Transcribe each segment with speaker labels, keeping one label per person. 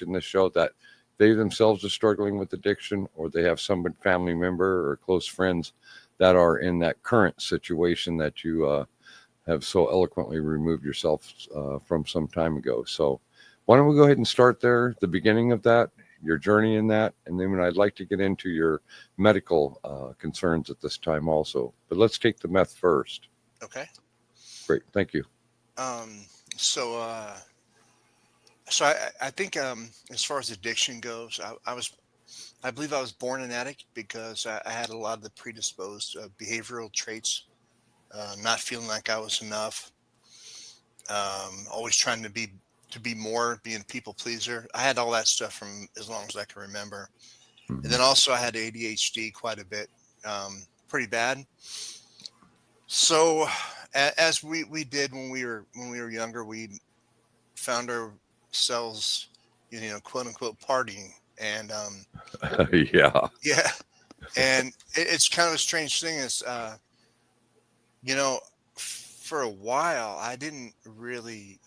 Speaker 1: in this show that they themselves are struggling with addiction, or they have some family member or close friends that are in that current situation that you have so eloquently removed yourself from some time ago. So, why don't we go ahead and start there, the beginning of that, your journey in that, and then I'd like to get into your medical concerns at this time also. But let's take the meth first.
Speaker 2: Okay.
Speaker 1: Great, thank you.
Speaker 2: Um, so, uh, so I think as far as addiction goes, I believe I was born an addict because I had a lot of the predisposed behavioral traits, not feeling like I was enough, always trying to be more, being a people pleaser. I had all that stuff from as long as I can remember, and
Speaker 1: Hmm.
Speaker 2: then also I had ADHD quite a bit, pretty bad. So, as we did when we were younger, we found ourselves, quote unquote, partying, and
Speaker 1: Yeah,
Speaker 2: yeah, and it's kind of a strange thing. Is you know, for a while, I didn't really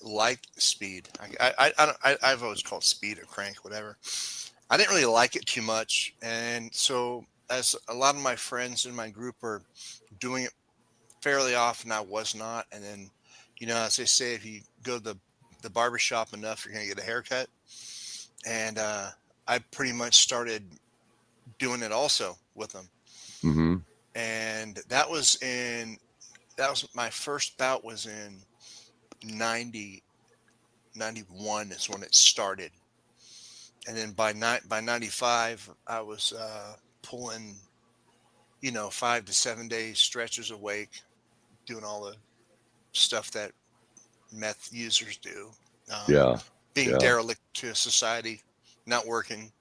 Speaker 2: like speed. I've always called speed or crank, whatever. I didn't really like it too much, and so as a lot of my friends in my group were doing it fairly often, I was not. And then, as they say, if you go to the barber shop enough, you're gonna get a haircut. And I pretty much started doing it also with them.
Speaker 1: hmm,
Speaker 2: And that was my first bout was in 90 91 is when it started. And then by 95 I was pulling, 5 to 7 days stretches awake, doing all the stuff that meth users do,
Speaker 1: yeah,
Speaker 2: being
Speaker 1: yeah,
Speaker 2: derelict to society, not working,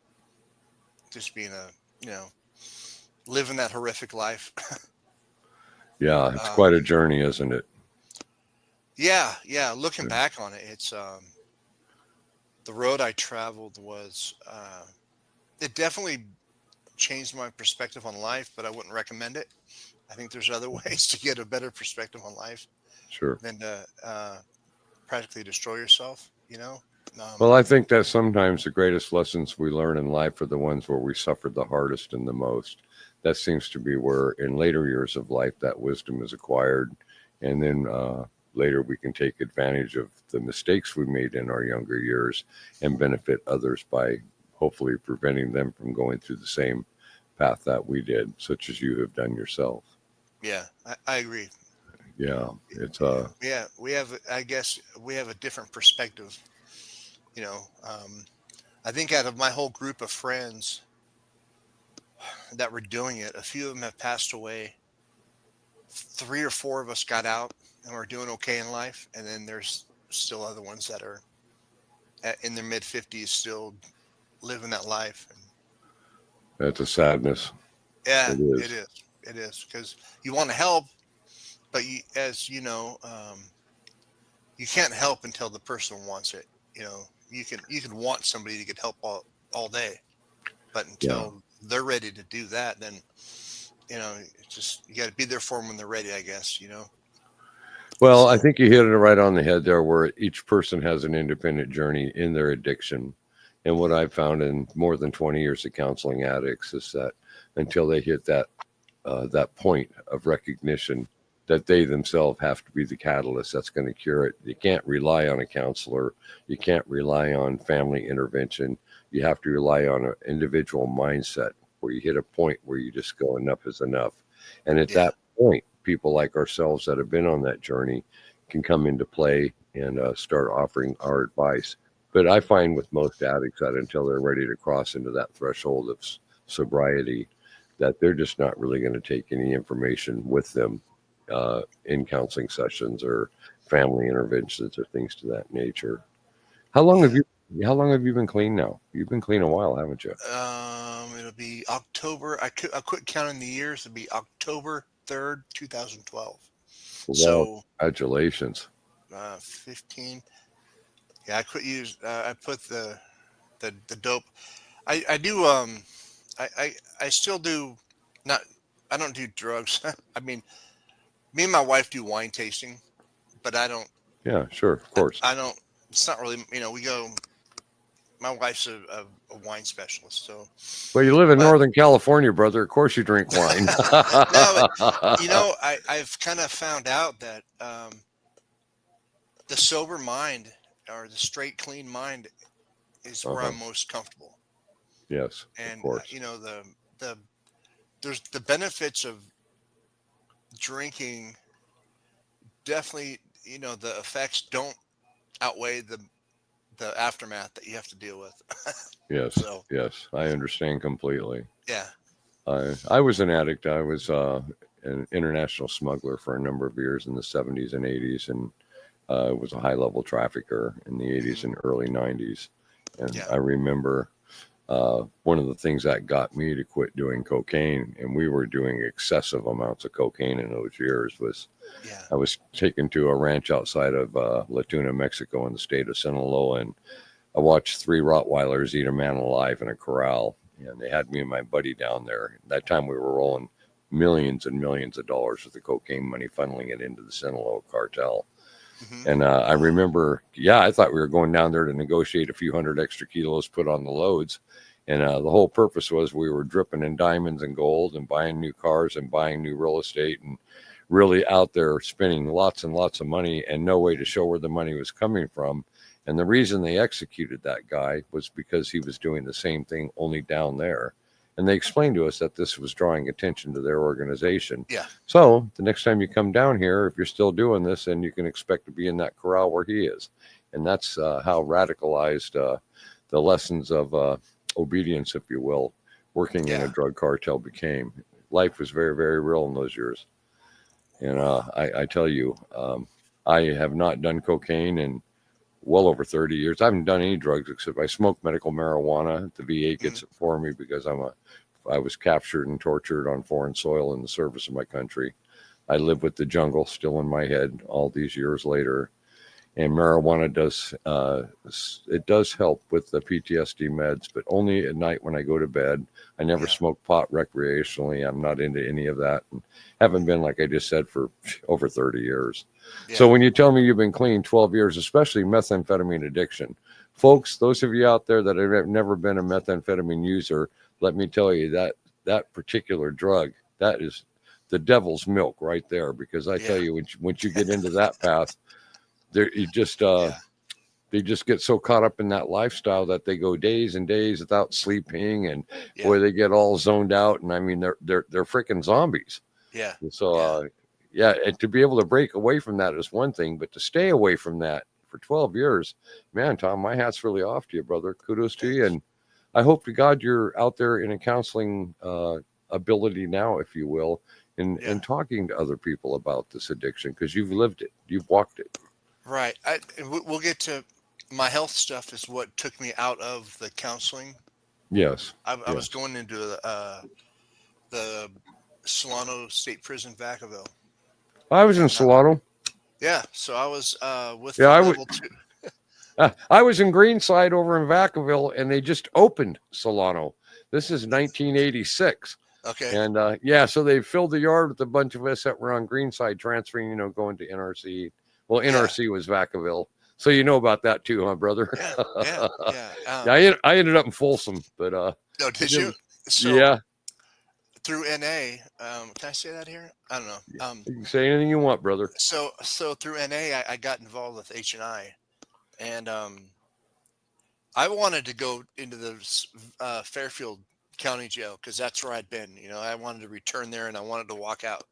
Speaker 2: just being you know living that horrific life.
Speaker 1: yeah. It's
Speaker 2: um,
Speaker 1: quite a journey, isn't it?
Speaker 2: yeah, yeah, looking back on it, it's the road I traveled was it definitely changed my perspective on life, but I wouldn't recommend it. I think there's other ways to get a better perspective on life
Speaker 1: Sure.
Speaker 2: than to practically destroy yourself,
Speaker 1: Well,
Speaker 2: um,
Speaker 1: I think that sometimes the greatest lessons we learn in life are the ones where we suffered the hardest and the most. That seems to be where, in later years of life, that wisdom is acquired. And then later we can take advantage of the mistakes we made in our younger years and benefit others by hopefully preventing them from going through the same path that we did, such as you have done yourself.
Speaker 2: yeah, I agree.
Speaker 1: Yeah, it's
Speaker 2: Yeah, yeah, I guess we have a different perspective. You know, um, I think out of my whole group of friends that were doing it, a few of them have passed away. 3 or 4 of us got out and we're doing okay in life, and then there's still other ones that are in their mid 50s still living that life. And
Speaker 1: a sadness.
Speaker 2: yeah,
Speaker 1: It
Speaker 2: it
Speaker 1: is.
Speaker 2: is. It is because you want to help, but as you can't help until the person wants it. You can want somebody to get help all day, but
Speaker 1: Yeah.
Speaker 2: until they're ready to do that, then it's just you got to be there for them when they're ready, I guess.
Speaker 1: Well, I
Speaker 2: So
Speaker 1: think you hit it right on the head there, where each person has an independent journey in their addiction. And what
Speaker 2: mhm,
Speaker 1: I've found in more than 20 years of counseling addicts is that until they hit that point of recognition that they themselves have to be the catalyst that's going to cure it, you can't rely on a counselor. You can't rely on family intervention. You have to rely on an individual mindset where you hit a point where you just go, enough is enough. And at
Speaker 2: yeah,
Speaker 1: that point, people like ourselves that have been on that journey can come into play and start offering our advice. But I find with most addicts that until they're ready to cross into that threshold of sobriety, that they're just not really going to take any information with them in counseling sessions or family interventions or things to that nature. How long have
Speaker 2: yeah.
Speaker 1: you? How long have you been clean now? You've been clean a while, haven't you?
Speaker 2: It'll be October. I quit counting the years. It'll be October 3rd, 2012.
Speaker 1: Well,
Speaker 2: So
Speaker 1: congratulations.
Speaker 2: 15. Yeah, I quit use. I put the dope. I do. I still do. Not. I don't do drugs. I mean, me and my wife do wine tasting, but I don't.
Speaker 1: Yeah, sure, of course.
Speaker 2: I don't. It's not really. We go. my wife's a wine specialist, so
Speaker 1: Well, you live in
Speaker 2: but
Speaker 1: Northern California, brother. Of course you drink wine.
Speaker 2: no, but I've kind of found out that the sober mind or the straight, clean mind is where
Speaker 1: Uh-huh.
Speaker 2: I'm most comfortable.
Speaker 1: Yes, of
Speaker 2: And
Speaker 1: course.
Speaker 2: the there's the benefits of drinking. Definitely, the effects don't outweigh the aftermath that you have to deal with.
Speaker 1: Yes,
Speaker 2: So
Speaker 1: yes, I understand completely.
Speaker 2: yeah,
Speaker 1: I was an addict. I was an international smuggler for a number of years in the 70s and 80s, and was a high level trafficker in the 80s
Speaker 2: hmm
Speaker 1: and early 90s. And
Speaker 2: yeah,
Speaker 1: I remember one of the things that got me to quit doing cocaine, and we were doing excessive amounts of cocaine in those years, was
Speaker 2: yeah,
Speaker 1: I was taken to a ranch outside of La Tuna, Mexico, in the state of Sinaloa, and I watched three Rottweilers eat a man alive in a corral, and they had me and my buddy down there. At that time, we were rolling millions and millions of dollars worth of cocaine money, funneling it into the Sinaloa cartel.
Speaker 2: hmm
Speaker 1: And I remember, yeah, I thought we were going down there to negotiate a few hundred extra kilos put on the loads. And the whole purpose was we were dripping in diamonds and gold and buying new cars and buying new real estate and really out there spending lots and lots of money and no way to show where the money was coming from. And the reason they executed that guy was because he was doing the same thing only down there. And they explained to us that this was drawing attention to their organization.
Speaker 2: yeah,
Speaker 1: So the next time you come down here, if you're still doing this, then you can expect to be in that corral where he is. And that's how radicalized the lessons of obedience, if you will, working in a
Speaker 2: yeah,
Speaker 1: drug cartel became. Life was very, very real in those years. And
Speaker 2: wow,
Speaker 1: I tell you, I have not done cocaine in well over 30 years. I haven't done any drugs except I smoke medical marijuana. The VA
Speaker 2: mm,
Speaker 1: gets it for me because I was captured and tortured on foreign soil in the service of my country. I live with the jungle still in my head all these years later. And marijuana does it does help with the PTSD meds, but only at night when I go to bed. I never
Speaker 2: yeah,
Speaker 1: smoke pot recreationally. I'm not into any of that, and haven't been, like I just said, for over 30 years. So
Speaker 2: yeah,
Speaker 1: when you tell me you've been clean 12 years, especially methamphetamine addiction, folks, those of you out there that have never been a methamphetamine user, let me tell you that that particular drug, that is the devil's milk right there. Because I tell
Speaker 2: yeah,
Speaker 1: you, once you get into that path, there you just
Speaker 2: yeah,
Speaker 1: they just get so caught up in that lifestyle that they go days and days without sleeping, and
Speaker 2: yeah,
Speaker 1: boy, they get all zoned out. And I mean, they're freaking zombies.
Speaker 2: yeah,
Speaker 1: And so,
Speaker 2: yeah,
Speaker 1: yeah, and to be able to break away from that is one thing, but to stay away from that for 12 years, man, Tom, my hat's really off to you, brother. Kudos to you,
Speaker 2: thanks.
Speaker 1: and I hope to God you're out there in a counseling ability now, if you will,
Speaker 2: Yeah,
Speaker 1: in talking to other people about this addiction because you've lived it, you've walked it.
Speaker 2: right. We'll get to my health stuff is what took me out of the counseling.
Speaker 1: Yes,
Speaker 2: I was
Speaker 1: yes.
Speaker 2: going into the Solano State Prison, Vacaville,
Speaker 1: I was in
Speaker 2: and
Speaker 1: Solano.
Speaker 2: yeah, so I was with
Speaker 1: Yeah,
Speaker 2: the
Speaker 1: I was.
Speaker 2: level two.
Speaker 1: I was in Greenside over in Vacaville, and they just opened Solano. This is 1986,
Speaker 2: Okay,
Speaker 1: and yeah, so they filled the yard with a bunch of us that were on Greenside transferring, going to NRC. Well,
Speaker 2: yeah,
Speaker 1: NRC was Vacaville, so you know about that too, huh, brother?
Speaker 2: yeah, yeah, yeah.
Speaker 1: Yeah, I ended up in Folsom, but
Speaker 2: No,
Speaker 1: it
Speaker 2: did you?
Speaker 1: didn't.
Speaker 2: So
Speaker 1: Yeah,
Speaker 2: through NA, can I say that here? I don't know.
Speaker 1: you can say anything you want, brother.
Speaker 2: So through NA, I got involved with H&I, and I wanted to go into the Fairfield County Jail because that's where I'd been. I wanted to return there and I wanted to walk out.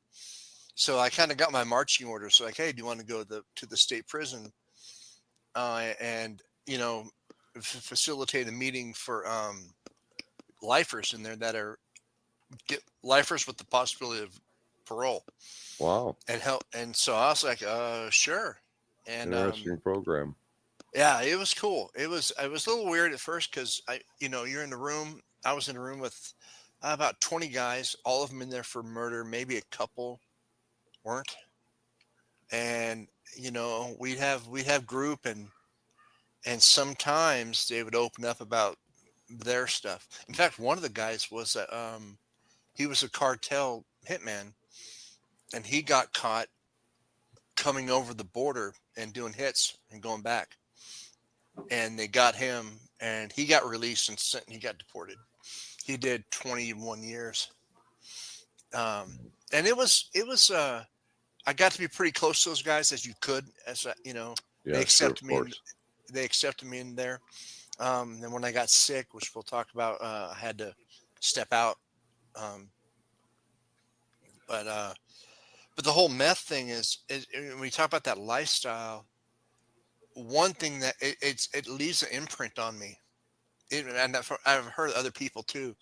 Speaker 2: So I kind of got my marching orders. So like, hey, do you want to go to the state prison and facilitate a meeting for lifers in there that are get lifers with the possibility of parole
Speaker 1: Wow,
Speaker 2: and help. And so I was like, sure. And
Speaker 1: interesting program.
Speaker 2: yeah, it was cool. It was a little weird at first because you're in the room. I was in a room with about 20 guys, all of them in there for murder. Maybe a couple weren't. And we'd have group and sometimes they would open up about their stuff. In fact, one of the guys was he was a cartel hitman and he got caught coming over the border and doing hits and going back. And they got him and he got released and sent. He got deported. He did 21 years. And it was. I got to be pretty close to those guys as you could, they
Speaker 1: Yeah, sure, of
Speaker 2: accepted me.
Speaker 1: course.
Speaker 2: They accepted me in there. Then when I got sick, which we'll talk about, I had to step out. Um, but uh, but the whole meth thing is when we talk about that lifestyle, one thing that it leaves an imprint on me. And I've heard other people too.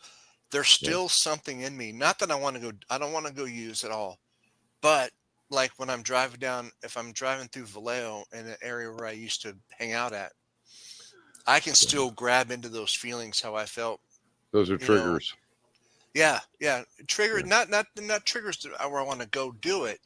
Speaker 2: There's
Speaker 1: Yeah.
Speaker 2: still something in me. Not that I don't want to go use at all. But like when I'm driving down, if I'm driving through Vallejo in an area where I used to hang out at, I can
Speaker 1: Yeah.
Speaker 2: still grab into those feelings how I felt,
Speaker 1: Those are
Speaker 2: you know.
Speaker 1: triggers.
Speaker 2: Yeah, yeah. Trigger,
Speaker 1: Yeah.
Speaker 2: not triggers where I want to go do it,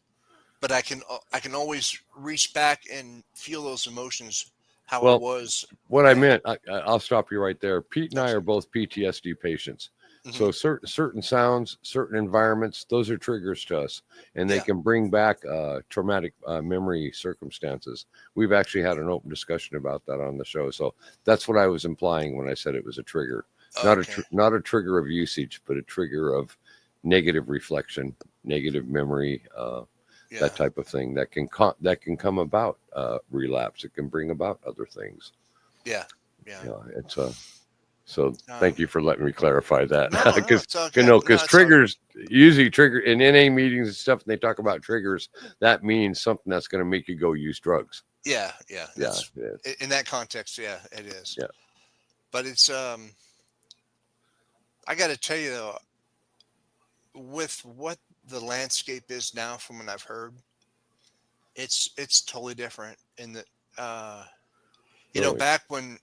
Speaker 2: but I can always reach back and feel those emotions how I
Speaker 1: Well,
Speaker 2: was
Speaker 1: what I
Speaker 2: then.
Speaker 1: meant, I'll stop you right there. Pete and I
Speaker 2: Okay.
Speaker 1: are both PTSD patients.
Speaker 2: Hmm.
Speaker 1: So certain sounds, certain environments, those are triggers to us, and they
Speaker 2: Yeah.
Speaker 1: can bring back traumatic memory circumstances. We've actually had an open discussion about that on the show. So that's what I was implying when I said it was a trigger,
Speaker 2: Okay.
Speaker 1: not a trigger of usage, but a trigger of negative reflection, negative memory, that
Speaker 2: Yeah.
Speaker 1: type of thing that can come about relapse. It can bring about other things.
Speaker 2: Yeah. Yeah.
Speaker 1: Yeah, it's so
Speaker 2: Um,
Speaker 1: thank you for letting me clarify that.
Speaker 2: no, no,
Speaker 1: Because
Speaker 2: it's all good. No,
Speaker 1: because
Speaker 2: it's all good.
Speaker 1: triggers usually trigger in NA meetings and stuff, and they talk about triggers, that means something that's going to make you go use drugs.
Speaker 2: Yeah. Yeah.
Speaker 1: Yeah,
Speaker 2: That's
Speaker 1: yeah,
Speaker 2: in that context. Yeah, it is.
Speaker 1: yeah.
Speaker 2: But it's I got to tell you though, with what the landscape is now, from what I've heard, it's totally different. In that,
Speaker 1: Really.
Speaker 2: back when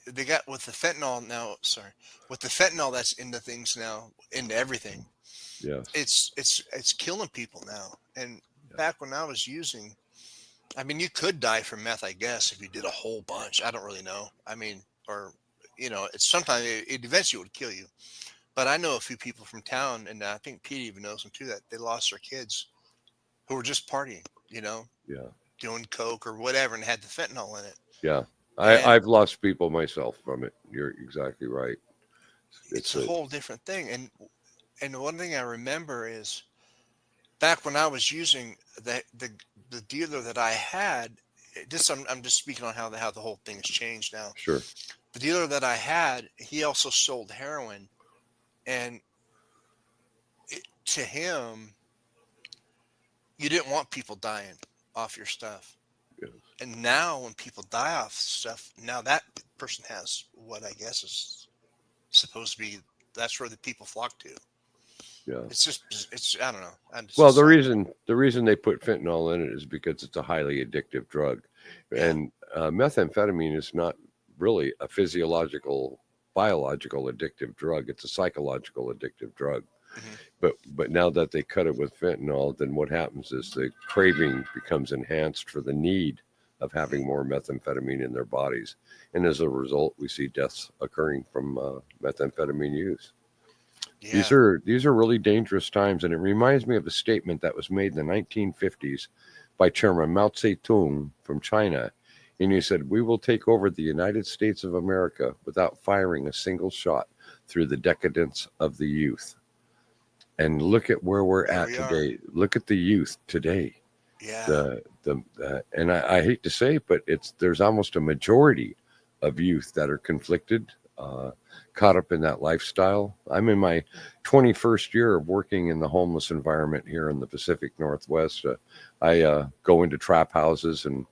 Speaker 2: they got with the fentanyl now, sorry, with the fentanyl that's into things now, into everything,
Speaker 1: Yes.
Speaker 2: it's killing people now. And
Speaker 1: Yeah.
Speaker 2: back when I was using, I mean, you could die from meth, I guess, if you did a whole bunch. I don't really know. I mean, or it's sometimes it eventually would kill you. But I know a few people from town, and I think Pete even knows them too, that they lost their kids who were just partying,
Speaker 1: Yeah.
Speaker 2: doing coke or whatever, and had the fentanyl in it.
Speaker 1: Yeah.
Speaker 2: And
Speaker 1: I've lost people myself from it. You're exactly right.
Speaker 2: it's
Speaker 1: It's
Speaker 2: a
Speaker 1: a
Speaker 2: whole different thing. And one thing I remember is back when I was using the dealer that I had. I'm just speaking on how the whole thing has changed now.
Speaker 1: sure.
Speaker 2: The dealer that I had, he also sold heroin, and to him, you didn't want people dying off your stuff.
Speaker 1: Yes.
Speaker 2: And now when people die off stuff, now that person has what I guess is supposed to be, that's where the people flock to.
Speaker 1: Yeah.
Speaker 2: It's I don't know. It's
Speaker 1: Well,
Speaker 2: just like,
Speaker 1: the reason they put fentanyl in it is because it's a highly addictive drug,
Speaker 2: yeah,
Speaker 1: and methamphetamine is not really a physiological, biological addictive drug. It's a psychological addictive drug.
Speaker 2: hmm,
Speaker 1: But now that they cut it with fentanyl, then what happens is the craving becomes enhanced for the need of
Speaker 2: hmm,
Speaker 1: having more methamphetamine in their bodies, and as a result, we see deaths occurring from methamphetamine use.
Speaker 2: yeah,
Speaker 1: These are really dangerous times, and it reminds me of a statement that was made in the 1950s by Chairman Mao Zedong from China, and he said, "We will take over the United States of America without firing a single shot through the decadence of the youth." And look at where we're
Speaker 2: here
Speaker 1: at
Speaker 2: we are.
Speaker 1: today. Look at the youth today.
Speaker 2: Yeah,
Speaker 1: And I hate to say it, but there's almost a majority of youth that are conflicted, uh, caught up in that lifestyle. I'm in my 21st year of working in the homeless environment here in the Pacific Northwest. I go into trap houses, and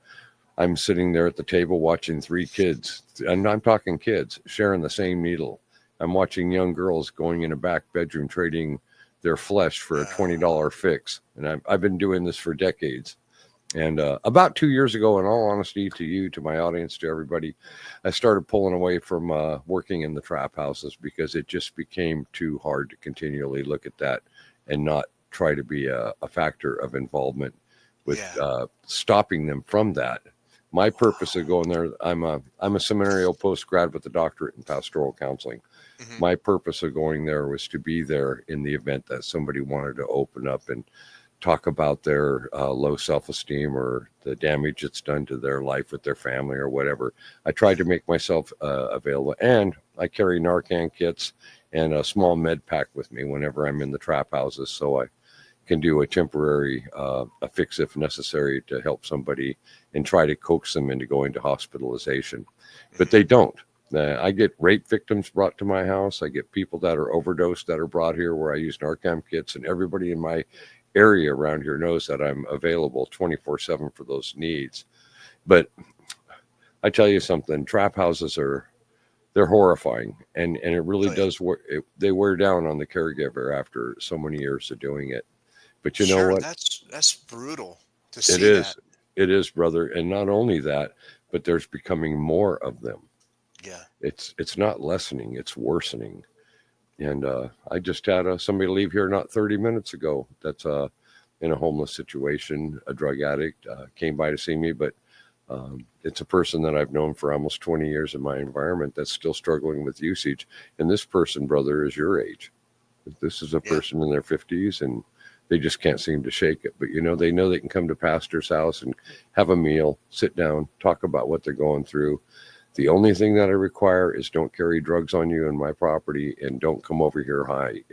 Speaker 1: I'm sitting there at the table watching three kids, and I'm talking kids sharing the same needle. I'm watching young girls going in a back bedroom trading their flesh for a
Speaker 2: uh,
Speaker 1: $20 fix. And I've been doing this for decades. And about 2 years ago, in all honesty, to you, to my audience, to everybody, I started pulling away from working in the trap houses because it just became too hard to continually look at that and not try to be a factor of involvement with
Speaker 2: yeah,
Speaker 1: stopping them from that. My purpose of going there, I'm a seminarial post grad with a doctorate in pastoral counseling.
Speaker 2: hmm,
Speaker 1: My purpose of going there was to be there in the event that somebody wanted to open up and talk about their low self-esteem or the damage it's done to their life with their family or whatever. I try to make myself available, and I carry Narcan kits and a small med pack with me whenever I'm in the trap houses, so I can do a temporary a fix if necessary to help somebody and try to coax them into going to hospitalization. But
Speaker 2: Hmm.
Speaker 1: they don't. I get rape victims brought to my house. I get people that are overdosed that are brought here where I use Narcan kits, and everybody in my area around here knows that I'm available 24/7 for those needs. But I tell you something, trap houses are they're horrifying, and it really
Speaker 2: Oh yeah,
Speaker 1: does they wear down on the caregiver after so many years of doing it. But you know
Speaker 2: sure.
Speaker 1: what?
Speaker 2: That's brutal to
Speaker 1: It
Speaker 2: see that.
Speaker 1: is. It is, brother. And not only that, but there's becoming more of them.
Speaker 2: Yeah.
Speaker 1: It's not lessening, it's worsening. And I just had somebody leave here not 30 minutes ago that's in a homeless situation, a drug addict, came by to see me, but it's a person that I've known for almost 20 years in my environment that's still struggling with usage. And this person, brother, is your age. This is a
Speaker 2: Yeah.
Speaker 1: person in their 50s, and they just can't seem to shake it. But they know they can come to pastor's house and have a meal, sit down, talk about what they're going through. The only thing that I require is don't carry drugs on you and my property, and don't come over here high,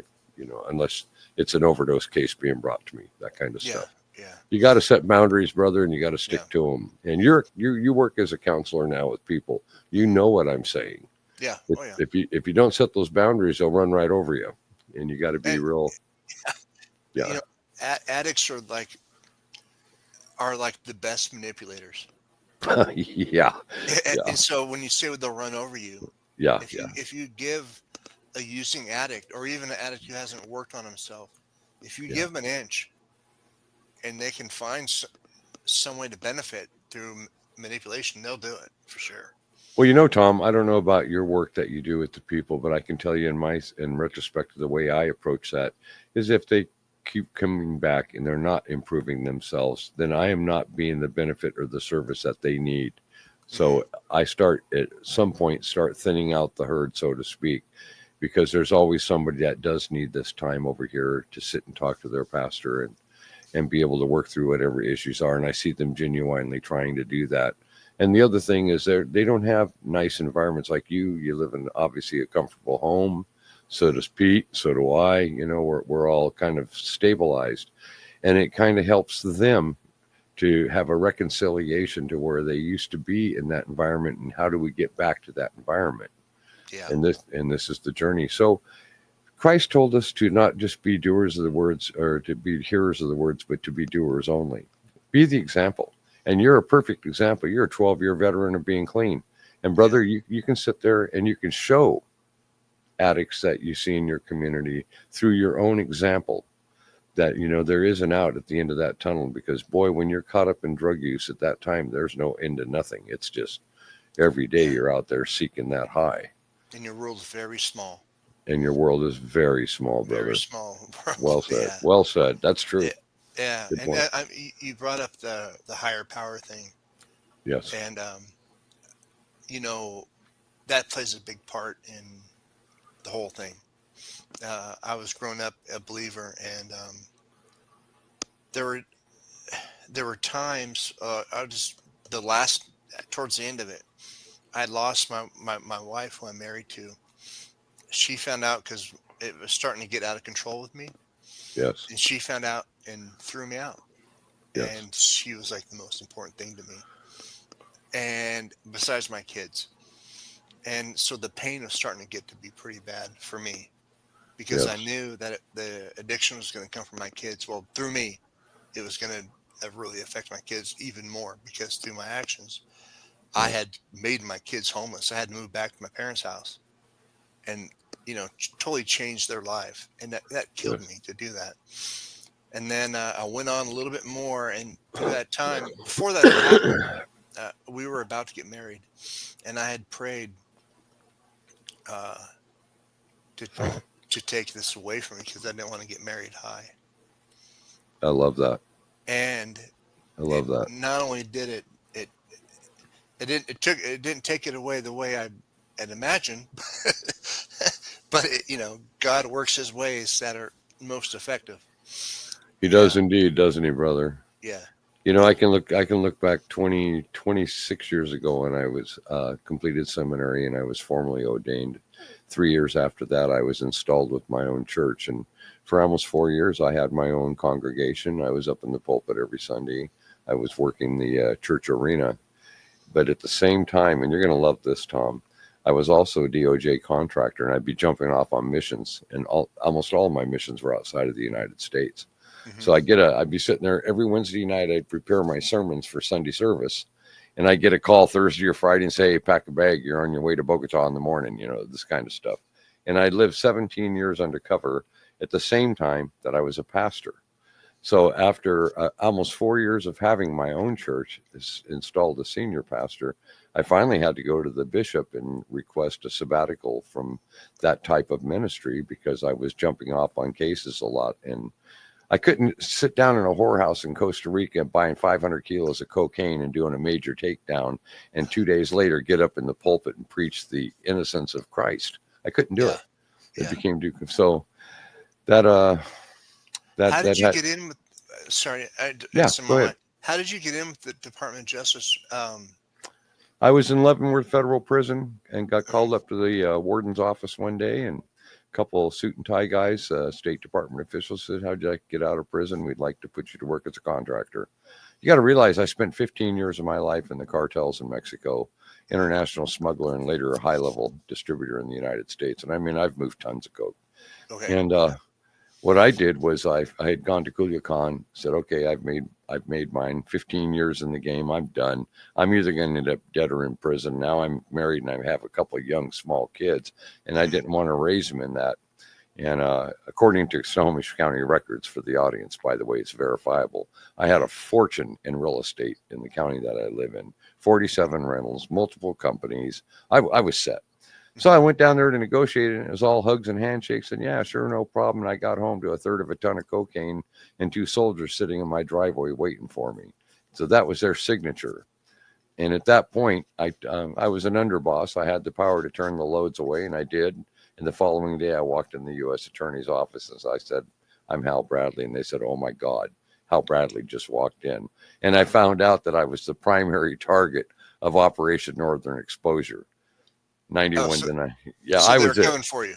Speaker 1: unless it's an overdose case being brought to me, that kind of
Speaker 2: Yeah.
Speaker 1: stuff.
Speaker 2: Yeah.
Speaker 1: You got to set boundaries, brother, and you got to
Speaker 2: Yeah.
Speaker 1: stick to them. And you work as a counselor now with people. You
Speaker 2: Hmm.
Speaker 1: know what I'm saying.
Speaker 2: Yeah.
Speaker 1: If,
Speaker 2: Oh yeah.
Speaker 1: if you if you don't set those boundaries, they'll run right over you, and you got to be
Speaker 2: And
Speaker 1: real.
Speaker 2: you
Speaker 1: Yeah,
Speaker 2: know, addicts are like the best manipulators.
Speaker 1: yeah, yeah,
Speaker 2: And so when you say they'll run over you,
Speaker 1: yeah,
Speaker 2: if you
Speaker 1: yeah,
Speaker 2: if you give a using addict or even an addict who hasn't worked on himself, if you
Speaker 1: yeah.
Speaker 2: give them an inch and they can find some way to benefit through manipulation, they'll do it for sure.
Speaker 1: Well, Tom, I don't know about your work that you do with the people, but I can tell you in retrospect, the way I approach that is if they keep coming back and they're not improving themselves, then I am not being the benefit or the service that they need.
Speaker 2: Hmm.
Speaker 1: So I start at some point start thinning out the herd, so to speak, because there's always somebody that does need this time over here to sit and talk to their pastor and be able to work through whatever issues are. And I see them genuinely trying to do that. And the other thing is they don't have nice environments like you. You live in obviously a comfortable home. So
Speaker 2: Hmm.
Speaker 1: does Pete. So do I. We're all kind of stabilized, and it kind of helps them to have a reconciliation to where they used to be in that environment, and how do we get back to that environment?
Speaker 2: Yeah.
Speaker 1: And this is the journey. So Christ told us to not just be doers of the words or to be hearers of the words, but to be doers only. Be the example. And you're a perfect example. You're a 12-year veteran of being clean. And
Speaker 2: Yeah.
Speaker 1: brother, you can sit there and you can show addicts that you see in your community through your own example that, there is an out at the end of that tunnel. Because, boy, when you're caught up in drug use at that time, there's no end to nothing. It's just every day
Speaker 2: Yeah.
Speaker 1: you're out there seeking that high.
Speaker 2: And your world's very small,
Speaker 1: And your world is very small,
Speaker 2: very
Speaker 1: brother.
Speaker 2: small world.
Speaker 1: Well said.
Speaker 2: Yeah.
Speaker 1: Well said. That's true.
Speaker 2: Yeah. Yeah.
Speaker 1: Good
Speaker 2: And
Speaker 1: point.
Speaker 2: you brought up the higher power thing,
Speaker 1: Yes.
Speaker 2: and you know that plays a big part in the whole thing. I was growing up a believer, and there were there were times I just the last towards the end of it, I had lost my wife who I'm married to. She found out because it was starting to get out of control with me,
Speaker 1: Yes.
Speaker 2: and she found out and threw me out.
Speaker 1: Yes.
Speaker 2: And she was like the most important thing to me, and besides my kids. And so the pain was starting to get to be pretty bad for me because I
Speaker 1: Yes.
Speaker 2: knew that the addiction was going to come from my kids. Well, through me, it was going to really affect my kids even more because through my actions, I
Speaker 1: Yes.
Speaker 2: had made my kids homeless. I had to move back to my parents' house and, totally changed their life. And that killed
Speaker 1: Yes.
Speaker 2: me to do that. And then I went on a little bit more. And through that time, before that had happened, we were about to get married. And I had prayed uh, to, to take this away from me because I didn't want to get married high.
Speaker 1: I love that.
Speaker 2: And
Speaker 1: I
Speaker 2: it
Speaker 1: love that.
Speaker 2: not only did it it didn't take it away the way I had imagined, but God works His ways that are most effective.
Speaker 1: He
Speaker 2: Yeah,
Speaker 1: does indeed, doesn't he, brother?
Speaker 2: yeah.
Speaker 1: You know,
Speaker 2: It,
Speaker 1: I can look back 26 years ago when I was completed seminary and I was formally ordained. 3 years after that, I was installed with my own church, and for almost 4 years, I had my own congregation. I was up in the pulpit every Sunday. I was working the church arena, but at the same time, and you're going to love this, Tom. I was also a DOJ contractor, and I'd be jumping off on missions, and almost all of my missions were outside of the United States.
Speaker 2: mhm.
Speaker 1: So I'd be sitting there every Wednesday night. I'd prepare my sermons for Sunday service, and I'd get a call Thursday or Friday and say, "Hey, pack a bag. You're on your way to Bogota in the morning." You know, this kind of stuff. And I lived 17 years undercover at the same time that I was a pastor. So after almost 4 years of having my own church, installed a senior pastor, I finally had to go to the bishop and request a sabbatical from that type of ministry because I was jumping off on cases a lot, and I couldn't sit down in a whorehouse in Costa Rica buying 500 kilos of cocaine and doing a major takedown, and 2 days later get up in the pulpit and preach the innocence of Christ. I couldn't do
Speaker 2: Yeah,
Speaker 1: it. It
Speaker 2: yeah.
Speaker 1: became too so that
Speaker 2: How did
Speaker 1: that
Speaker 2: you
Speaker 1: had
Speaker 2: get in with? Sorry,
Speaker 1: yeah.
Speaker 2: it's in
Speaker 1: Go
Speaker 2: my
Speaker 1: ahead.
Speaker 2: mind. How did you get in with the Department of Justice?
Speaker 1: I was in Leavenworth Federal Prison and got
Speaker 2: Mhm.
Speaker 1: called up to the warden's office one day, and a couple of suit and tie guys, State Department officials, said, "How'd you like to get out of prison? We'd like to put you to work as a contractor." You got to realize I spent 15 years of my life in the cartels in Mexico, international smuggler, and later a high level distributor in the United States. And I mean, I've moved tons of coke.
Speaker 2: Okay.
Speaker 1: And what I did was I had gone to Culiacan, said, "Okay, I've made mine. 15 years in the game. I'm done. I'm either going to end up dead or in prison. Now I'm married and I have a couple of young small kids, and I
Speaker 2: Mhm.
Speaker 1: didn't want to raise them in that." And according to Snohomish County records, for the audience, by the way, it's verifiable. I had a fortune in real estate in the county that I live in. 47 rentals, multiple companies. I was set. So I
Speaker 2: Mhm.
Speaker 1: went down there to negotiate it. And it was all hugs and handshakes. And yeah, sure, no problem. And I got home to a third of a ton of cocaine and two soldiers sitting in my driveway waiting for me. So that was their signature. And at that point, I was an underboss. I had the power to turn the loads away, and I did. And the following day, I walked in the U.S. Attorney's office and I said, "I'm Hal Bradley." And they said, "Oh my God, Hal Bradley just walked in." And I found out that I was the primary target of Operation Northern Exposure.
Speaker 2: Oh,
Speaker 1: 91
Speaker 2: so
Speaker 1: to 9. Yeah,
Speaker 2: so
Speaker 1: I
Speaker 2: they were
Speaker 1: was it.
Speaker 2: coming for you.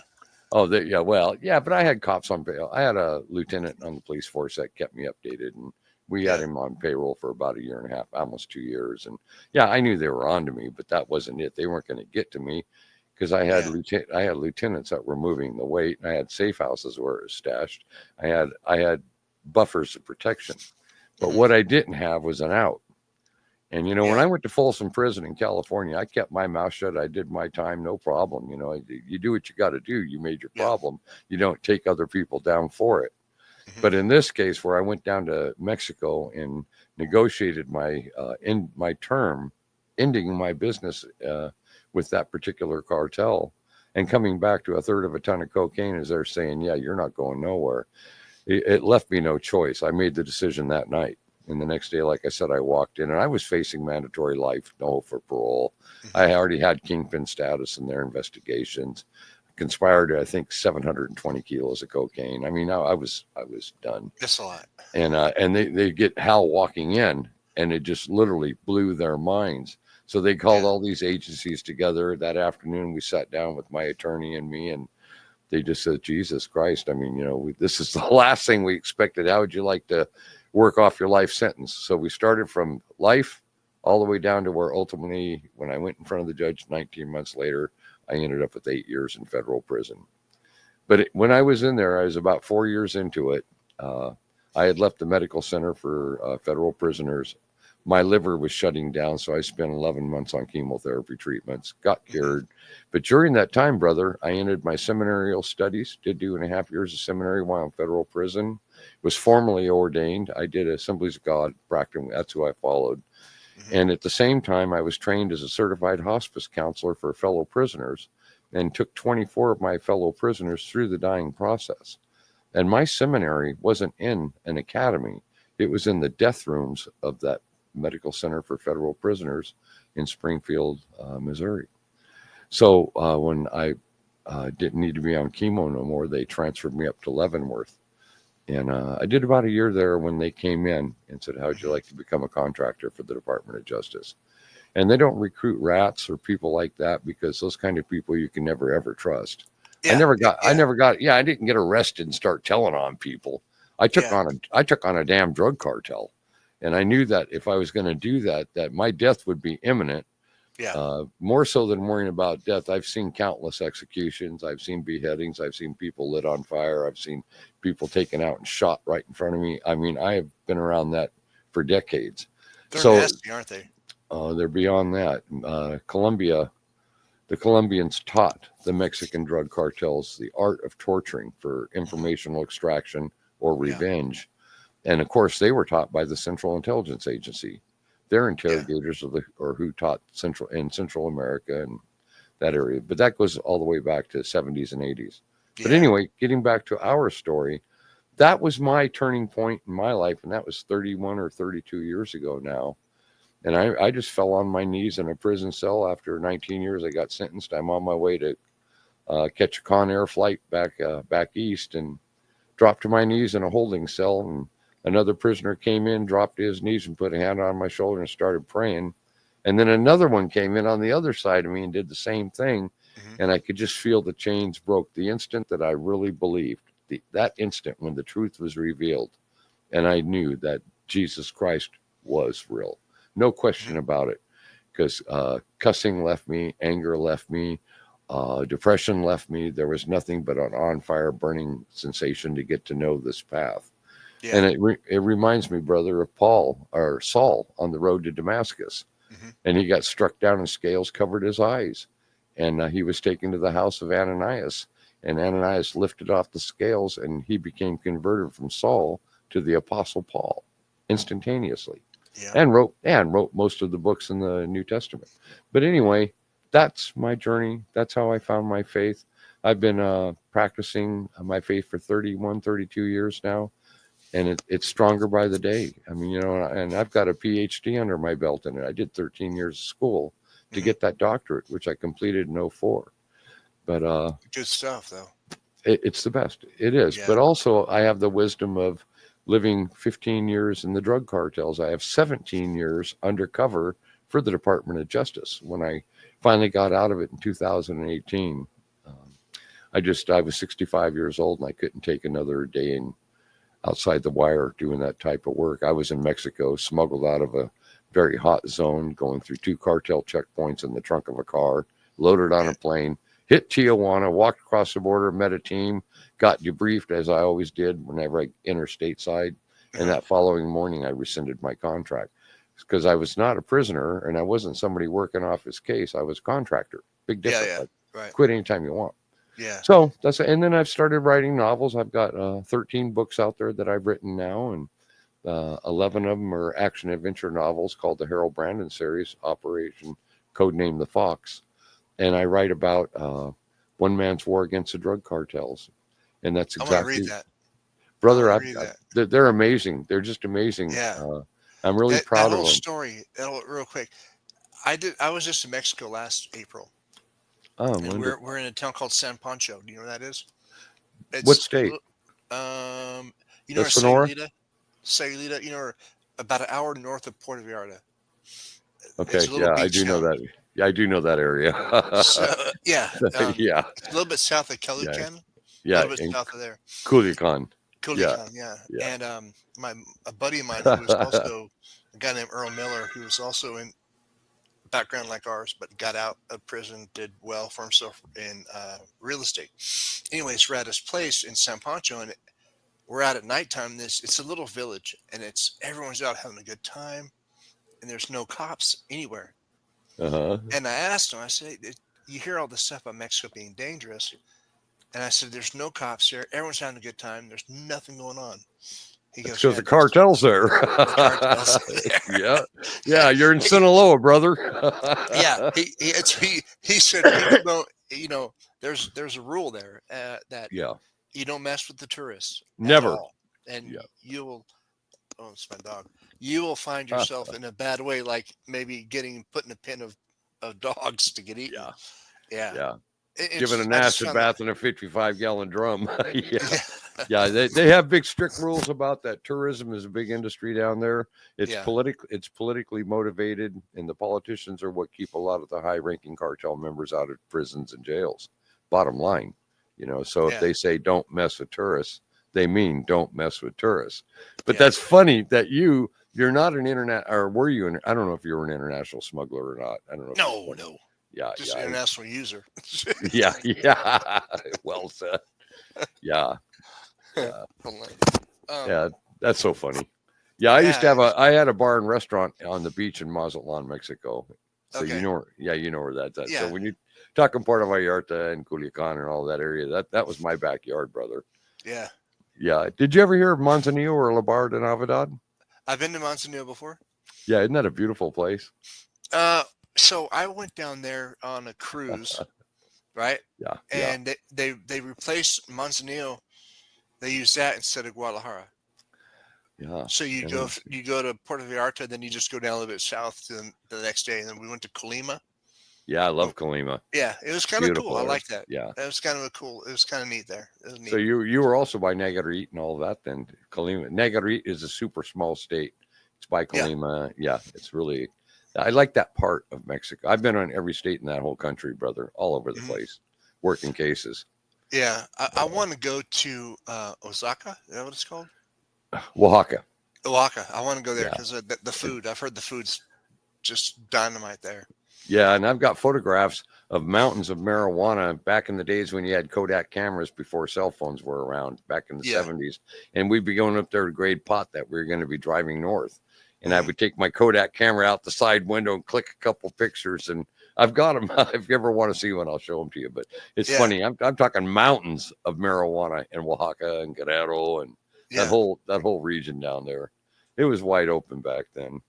Speaker 1: Oh, yeah, well, yeah, but I had cops on bail. I had a lieutenant on the police force that kept me updated, and we had
Speaker 2: Yeah.
Speaker 1: him on payroll for about a year and a half, almost 2 years. And yeah, I knew they were on to me, but that wasn't it. They weren't going to get to me because
Speaker 2: Yeah.
Speaker 1: I had lieutenants that were moving the weight, and I had safe houses where it was stashed. I had buffers of protection, but
Speaker 2: Mhm.
Speaker 1: what I didn't have was an out. And when
Speaker 2: Yeah.
Speaker 1: I went to Folsom Prison in California, I kept my mouth shut. I did my time, no problem. You do what you got to do. You made your
Speaker 2: Yeah.
Speaker 1: problem. You don't take other people down for it.
Speaker 2: Mhm.
Speaker 1: But in this case, where I went down to Mexico and negotiated my term, ending my business with that particular cartel, and coming back to a third of a ton of cocaine, as they're saying, "Yeah, you're not going nowhere." It left me no choice. I made the decision that night. And the next day, like I said, I walked in and I was facing mandatory life, no for parole.
Speaker 2: Mhm.
Speaker 1: I already had kingpin status in their investigations. Conspired, I think, 720 kilos of cocaine. I mean, I was done.
Speaker 2: That's a lot.
Speaker 1: And they get Hal walking in, and it just literally blew their minds. So they called
Speaker 2: Yeah.
Speaker 1: all these agencies together that afternoon. We sat down with my attorney and me, and they just said, "Jesus Christ, I mean, this is the last thing we expected. How would you like to work off your life sentence?" So we started from life all the way down to where ultimately, when I went in front of the judge 19 months later, I ended up with 8 years in federal prison. But when I was in there, I was about 4 years into it. Uh, I had left the medical center for federal prisoners. My liver was shutting down, so I spent 11 months on chemotherapy treatments, got
Speaker 2: Mhm.
Speaker 1: cured. But during that time, brother, I ended my seminarial studies, did 2.5 years of seminary while in federal prison, was formally ordained. I did Assemblies of God practicing. That's who I followed.
Speaker 2: Mhm.
Speaker 1: And at the same time, I was trained as a certified hospice counselor for fellow prisoners and took 24 of my fellow prisoners through the dying process. And my seminary wasn't in an academy, it was in the death rooms of that medical center for federal prisoners in Springfield, Missouri. So when I didn't need to be on chemo no more, they transferred me up to Leavenworth And I did about a year there when they came in and said, "How'd you
Speaker 2: Hmm.
Speaker 1: like to become a contractor for the Department of Justice?" And they don't recruit rats or people like that because those kind of people you can never ever trust.
Speaker 2: Yeah, yeah,
Speaker 1: Yeah, I didn't get arrested and start telling on people.
Speaker 2: yeah,
Speaker 1: I took on a damn drug cartel. And I knew that if I was going to do that, that my death would be imminent.
Speaker 2: yeah.
Speaker 1: More so than worrying about death. I've seen countless executions. I've seen beheadings. I've seen people lit on fire. I've seen people taken out and shot right in front of me. I mean, I have been around that for decades.
Speaker 2: They're
Speaker 1: So
Speaker 2: nasty, aren't they?
Speaker 1: they're beyond that. The Colombians taught the Mexican drug cartels the art of torturing for
Speaker 2: Hmm.
Speaker 1: informational extraction or
Speaker 2: Yeah,
Speaker 1: revenge. And of course, they were taught by the Central Intelligence Agency. Their
Speaker 2: yeah,
Speaker 1: interrogators or who taught Central America and that area. But that goes all the way back to the 70s and 80s. But
Speaker 2: yeah.
Speaker 1: anyway, getting back to our story, that was my turning point in my life, and that was 31 or 32 years ago now. And I just fell on my knees in a prison cell after 19 years. I got sentenced. I'm on my way to catch a Con Air flight back east, and dropped to my knees in a holding cell. And another prisoner came in, dropped to his knees, and put a hand on my shoulder and started praying. And then another one came in on the other side of me and did the same thing.
Speaker 2: Hmm.
Speaker 1: And I could just feel the chains broke the instant that I really believed. That instant when the truth was revealed, and I knew that Jesus Christ was real. No
Speaker 2: Hmm.
Speaker 1: question about it. Because cussing left me, anger left me, depression left me. There was nothing but an on fire, burning sensation to get to know this path.
Speaker 2: Yeah.
Speaker 1: And it reminds me, brother, of Paul or Saul on the road to Damascus.
Speaker 2: Hmm.
Speaker 1: And he got struck down and scales covered his eyes. And he was taken to the house of Ananias. And Ananias lifted off the scales and he became converted from Saul to the Apostle Paul instantaneously,
Speaker 2: Yeah.
Speaker 1: and wrote most of the books in the New Testament. But anyway, that's my journey. That's how I found my faith. I've been practicing my faith for 31, 32 years now, and it's stronger by the day. I mean, and I've got a PhD under my belt in it. I did 13 years of school to
Speaker 2: Hmm.
Speaker 1: get that doctorate, which I completed in '04. But
Speaker 2: Good stuff, though.
Speaker 1: it's the best. It is.
Speaker 2: Yeah.
Speaker 1: But also, I have the wisdom of living 15 years in the drug cartels. I have 17 years undercover for the Department of Justice. When I finally got out of it in 2018, um, I was 65 years old and I couldn't take another day in outside the wire doing that type of work. I was in Mexico, smuggled out of a very hot zone, going through 2 cartel checkpoints in the trunk of a car, loaded on
Speaker 2: Yeah.
Speaker 1: a plane, hit Tijuana, walked across the border, met a team, got debriefed as I always did whenever I enter stateside. And
Speaker 2: Uh-huh.
Speaker 1: that following morning, I rescinded my contract because I was not a prisoner and I wasn't somebody working off his case. I was a contractor. Big
Speaker 2: Yeah.
Speaker 1: difference.
Speaker 2: Yeah.
Speaker 1: Like
Speaker 2: Right.
Speaker 1: quit anytime you want.
Speaker 2: Yeah.
Speaker 1: So that's it. And then I've started writing novels. I've got 13 books out there that I've written now, and 11 of them are action adventure novels called the Harold Brandon series, Operation Codename the Fox. And I write about one man's war against the drug cartels. And that's
Speaker 2: I want to read
Speaker 1: exactly,
Speaker 2: that. I want
Speaker 1: brother,
Speaker 2: to read that.
Speaker 1: they're amazing. They're just amazing.
Speaker 2: Yeah.
Speaker 1: I'm really
Speaker 2: That
Speaker 1: proud of
Speaker 2: whole
Speaker 1: them.
Speaker 2: story. Real quick. I was just in Mexico last April,
Speaker 1: Oh,
Speaker 2: and we're
Speaker 1: wonderful.
Speaker 2: in a town called San Pancho. Do you know where that is?
Speaker 1: What
Speaker 2: It's
Speaker 1: state?
Speaker 2: you know where
Speaker 1: Sonora?
Speaker 2: Sayulita. You know, where about an hour north of Puerto Vallarta. It's
Speaker 1: Okay.
Speaker 2: a little
Speaker 1: Yeah, I
Speaker 2: beach
Speaker 1: do know
Speaker 2: town.
Speaker 1: that. Yeah, I do know that area.
Speaker 2: So yeah,
Speaker 1: Yeah.
Speaker 2: it's a little bit south of
Speaker 1: Yeah.
Speaker 2: Calucan, a
Speaker 1: Yeah.
Speaker 2: little bit
Speaker 1: In
Speaker 2: south of there.
Speaker 1: Culiacan. Yeah.
Speaker 2: Culiacan, yeah.
Speaker 1: Yeah.
Speaker 2: And my a buddy of mine who was also a guy named Earl Miller, who was also in background like ours, but got out of prison, did well for himself in real estate. Anyways, we're at his place in San Pancho, and we're out at nighttime. It's a little village, and it's everyone's out having a good time, and there's no cops anywhere.
Speaker 1: Uh-huh.
Speaker 2: And I asked him, I said, "You hear all this stuff about Mexico being dangerous?" And I said, "There's no cops here. Everyone's having a good time. There's nothing going on." He
Speaker 1: It's
Speaker 2: goes,
Speaker 1: because
Speaker 2: "Yeah,
Speaker 1: the
Speaker 2: there's
Speaker 1: cartel's there.
Speaker 2: the cartels
Speaker 1: Yeah.
Speaker 2: there."
Speaker 1: Yeah. You're in
Speaker 2: he,
Speaker 1: Sinaloa, brother.
Speaker 2: yeah, he said people don't. There's a rule there that
Speaker 1: Yeah.
Speaker 2: you don't mess with the tourists at
Speaker 1: Never.
Speaker 2: all, and
Speaker 1: Yeah.
Speaker 2: you will. Oh, it's my dog. You will find yourself in a bad way, like maybe getting put in a pen of dogs to get eaten.
Speaker 1: Yeah.
Speaker 2: Yeah,
Speaker 1: Yeah. Given
Speaker 2: it's
Speaker 1: an
Speaker 2: I just
Speaker 1: acid
Speaker 2: found that.
Speaker 1: bath in a 55-gallon drum. Yeah.
Speaker 2: Yeah,
Speaker 1: Yeah, they have big strict rules about that. Tourism is a big industry down there.
Speaker 2: Yeah.
Speaker 1: It's politically motivated, and the politicians are what keep a lot of the high ranking cartel members out of prisons and jails. Bottom line, so if
Speaker 2: Yeah.
Speaker 1: they say don't mess with tourists, they mean don't mess with tourists. But
Speaker 2: Yeah.
Speaker 1: that's funny that you're not an internet, or were you I don't know if you were an international smuggler or not. I don't know if you
Speaker 2: No,
Speaker 1: were.
Speaker 2: no.
Speaker 1: Yeah,
Speaker 2: Just
Speaker 1: yeah,
Speaker 2: international user.
Speaker 1: yeah, yeah. Well said. Yeah, yeah.
Speaker 2: um,
Speaker 1: Yeah, that's so funny. Yeah,
Speaker 2: yeah.
Speaker 1: I had a bar and restaurant on the beach in Mazatlan, Mexico. So
Speaker 2: Okay.
Speaker 1: you know where that's at. So
Speaker 2: Yeah.
Speaker 1: when you talking Puerto Vallarta and Culiacan and all that area, that was my backyard, brother.
Speaker 2: Yeah.
Speaker 1: Yeah. Did you ever hear of Manzanillo or La Barra de Navidad?
Speaker 2: I've been to Manzanillo before.
Speaker 1: Yeah, isn't that a beautiful place?
Speaker 2: Uh, so I went down there on a cruise, right?
Speaker 1: Yeah, yeah,
Speaker 2: And they replaced Manzanillo. They use that instead of Guadalajara.
Speaker 1: yeah.
Speaker 2: So
Speaker 1: Interesting.
Speaker 2: you go to Puerto Vallarta, then you just go down a little bit south to the next day, and then we went to Colima.
Speaker 1: Yeah, I
Speaker 2: Oh,
Speaker 1: love Colima.
Speaker 2: yeah, it was kind of cool.
Speaker 1: Beautiful
Speaker 2: I
Speaker 1: there.
Speaker 2: like that.
Speaker 1: Yeah.
Speaker 2: That was kind of a cool. It was kind of neat there. It was
Speaker 1: So
Speaker 2: neat.
Speaker 1: you were also by Nayarit and all that then. Colima. Nayarit is a super small state. It's by
Speaker 2: Yeah.
Speaker 1: Colima. Yeah, it's really I like that part of Mexico. I've been on every state in that whole country, brother, all over the
Speaker 2: Mhm.
Speaker 1: place, working cases.
Speaker 2: Yeah, I want to go to Osaka. Is that what it's called?
Speaker 1: Oaxaca.
Speaker 2: Oaxaca. I want to go there
Speaker 1: Yeah.
Speaker 2: because the food. I've heard the food's just dynamite there.
Speaker 1: Yeah, and I've got photographs of mountains of marijuana back in the days when you had Kodak cameras before cell phones were around back in the
Speaker 2: Yeah.
Speaker 1: 70s. And we'd be going up there to grade pot that we were going to be driving north. And I
Speaker 2: Mhm.
Speaker 1: would take my Kodak camera out the side window and click a couple pictures. And I've got them. If you ever want to see one, I'll show them to you. But it's
Speaker 2: Yeah.
Speaker 1: funny. I'm talking mountains of marijuana in Oaxaca and Guerrero and
Speaker 2: Yeah.
Speaker 1: that whole region down there. It was wide open back then.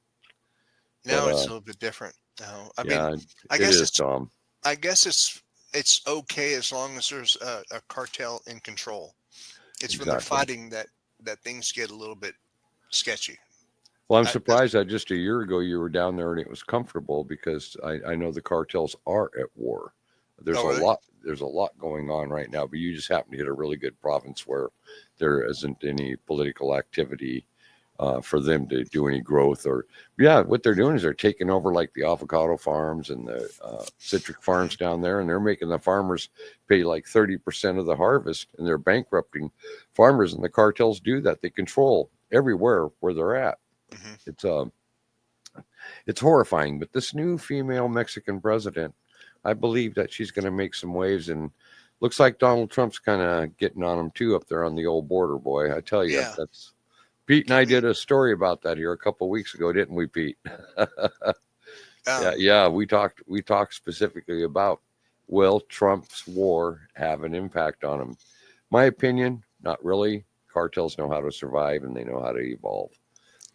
Speaker 2: Now
Speaker 1: But
Speaker 2: it's a little bit different. Now, I mean,
Speaker 1: yeah,
Speaker 2: I
Speaker 1: it
Speaker 2: guess
Speaker 1: is,
Speaker 2: it's
Speaker 1: Tom.
Speaker 2: I guess it's okay as long as there's a cartel in control. It's when they're
Speaker 1: Exactly.
Speaker 2: fighting that things get a little bit sketchy.
Speaker 1: Well, I'm
Speaker 2: That's
Speaker 1: surprised that just a year ago you were down there and it was comfortable because I know the cartels are at war.
Speaker 2: oh really?
Speaker 1: There's a lot going on right now, but you just happen to hit a really good province where there isn't any political activity for them to do any growth or what they're doing is they're taking over like the avocado farms and the citric farms
Speaker 2: Mhm.
Speaker 1: down there, and they're making the farmers pay like 30% of the harvest, and they're bankrupting farmers, and the cartels do that. They control everywhere where they're at.
Speaker 2: Mhm.
Speaker 1: It's it's horrifying. But this new female Mexican president, I believe that she's going to make some waves, and looks like Donald Trump's kind of getting on him too up there on the old border. Boy, I tell you,
Speaker 2: Yeah.
Speaker 1: that's Pete and
Speaker 2: Can
Speaker 1: I
Speaker 2: we?
Speaker 1: did a story about that here a couple of weeks ago, didn't we, Pete? Yeah,
Speaker 2: Um,
Speaker 1: yeah, we talked specifically about will Trump's war have an impact on him? My opinion, not really. Cartels know how to survive and they know how to evolve.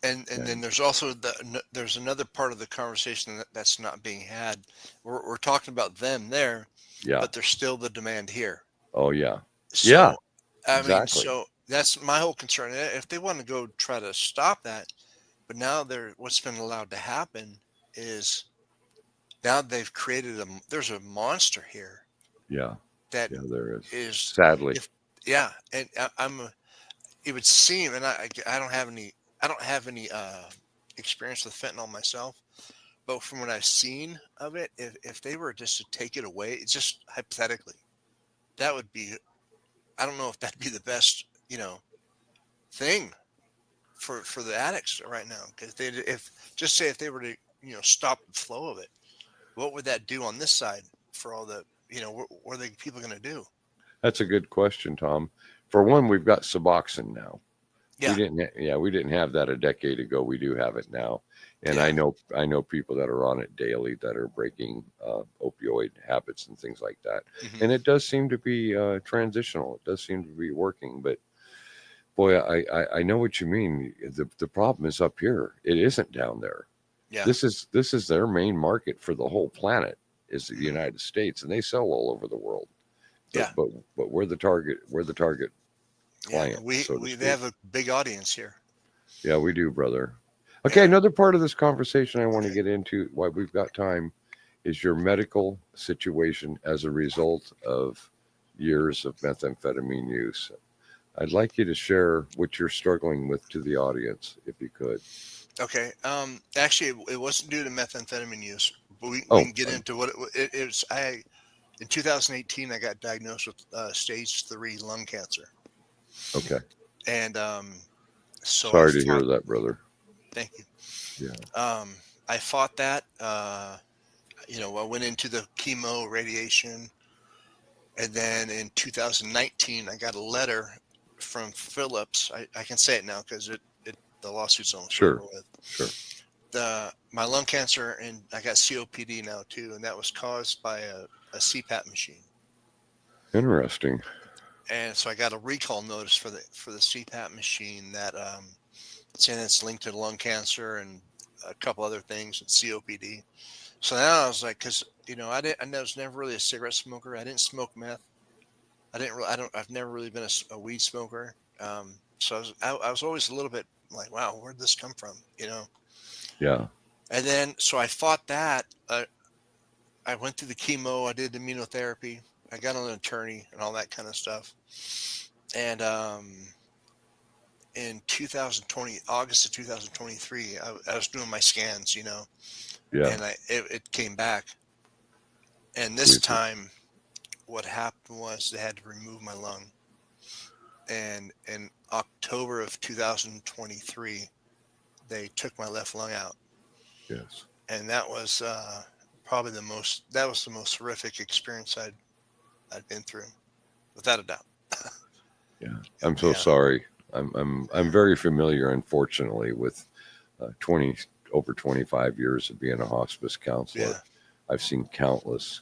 Speaker 2: and then
Speaker 1: And
Speaker 2: there's also there's another part of the conversation that's not being had. We're talking about them there,
Speaker 1: yeah,
Speaker 2: but there's still the demand here.
Speaker 1: oh yeah, yeah,
Speaker 2: So, I mean,
Speaker 1: exactly.
Speaker 2: so that's my whole concern. If they want to go try to stop that, but now what's been allowed to happen is now they've created there's a monster here
Speaker 1: Yeah,
Speaker 2: that
Speaker 1: yeah, there is.
Speaker 2: is,
Speaker 1: Sadly,
Speaker 2: if, yeah, and it would seem, and I I don't have any experience with fentanyl myself, but from what I've seen of it, if they were just to take it away, it's just hypothetically, that would be, I don't know if that'd be the best, thing for the addicts right now. Because if just say if they were to, stop the flow of it, what would that do on this side for all the, what are the people going to do?
Speaker 1: that's a good question, Tom. For one, we've got Suboxone now.
Speaker 2: Yeah.
Speaker 1: We didn't have that a decade ago. We do have it now, and
Speaker 2: Yeah.
Speaker 1: I know people that are on it daily that are breaking opioid habits and things like that.
Speaker 2: Hmm.
Speaker 1: And it does seem to be transitional. It does seem to be working. But boy, I know what you mean. The problem is up here. It isn't down there.
Speaker 2: Yeah.
Speaker 1: This is their main market for the whole planet is the
Speaker 2: Hmm.
Speaker 1: United States, and they sell all over the world. But
Speaker 2: Yeah.
Speaker 1: but but we're the target
Speaker 2: Yeah.
Speaker 1: client,
Speaker 2: We,
Speaker 1: so to
Speaker 2: we, they
Speaker 1: speak.
Speaker 2: have a big audience here.
Speaker 1: Yeah, we do, brother. Okay,
Speaker 2: Yeah.
Speaker 1: another part of this conversation I want to
Speaker 2: Okay.
Speaker 1: get into while we've got time is your medical situation as a result of years of methamphetamine use. I'd like you to share what you're struggling with to the audience, if you could.
Speaker 2: Okay. Actually, it wasn't due to methamphetamine use, but we
Speaker 1: Oh,
Speaker 2: can get into what it was. In 2018, I got diagnosed with stage 3 lung cancer,
Speaker 1: okay.
Speaker 2: and so I
Speaker 1: Sorry to
Speaker 2: fought.
Speaker 1: hear that, brother.
Speaker 2: Thank you.
Speaker 1: Yeah,
Speaker 2: I fought that. I went into the chemo, radiation, and then in 2019, I got a letter from Phillips. I can say it now because the lawsuit's almost over
Speaker 1: sure,
Speaker 2: with.
Speaker 1: sure.
Speaker 2: My lung cancer, and I got COPD now too, and that was caused by a CPAP machine.
Speaker 1: Interesting.
Speaker 2: And so I got a recall notice for the CPAP machine that saying it's linked to lung cancer and a couple other things and COPD. So now I was like, because I was never really a cigarette smoker. I didn't smoke meth. I didn't really, I don't, I've never really been a weed smoker. So I was always a little bit like, wow, where'd this come from?
Speaker 1: Yeah,
Speaker 2: And then, so I fought that. I went through the chemo. I did immunotherapy. I got an attorney and all that kind of stuff. And in 2020, August of 2023, I was doing my scans,
Speaker 1: yeah.
Speaker 2: and it came back. And this
Speaker 1: Jesus.
Speaker 2: time, what happened was they had to remove my lung. And in October of 2023, they took my left lung out.
Speaker 1: Yes.
Speaker 2: And that was probably that was the most horrific experience I'd been through, without a doubt.
Speaker 1: Yeah. I'm so
Speaker 2: Yeah,
Speaker 1: sorry. I'm very familiar, unfortunately, with 20 over 25 years of being a hospice counselor.
Speaker 2: yeah,
Speaker 1: I've seen countless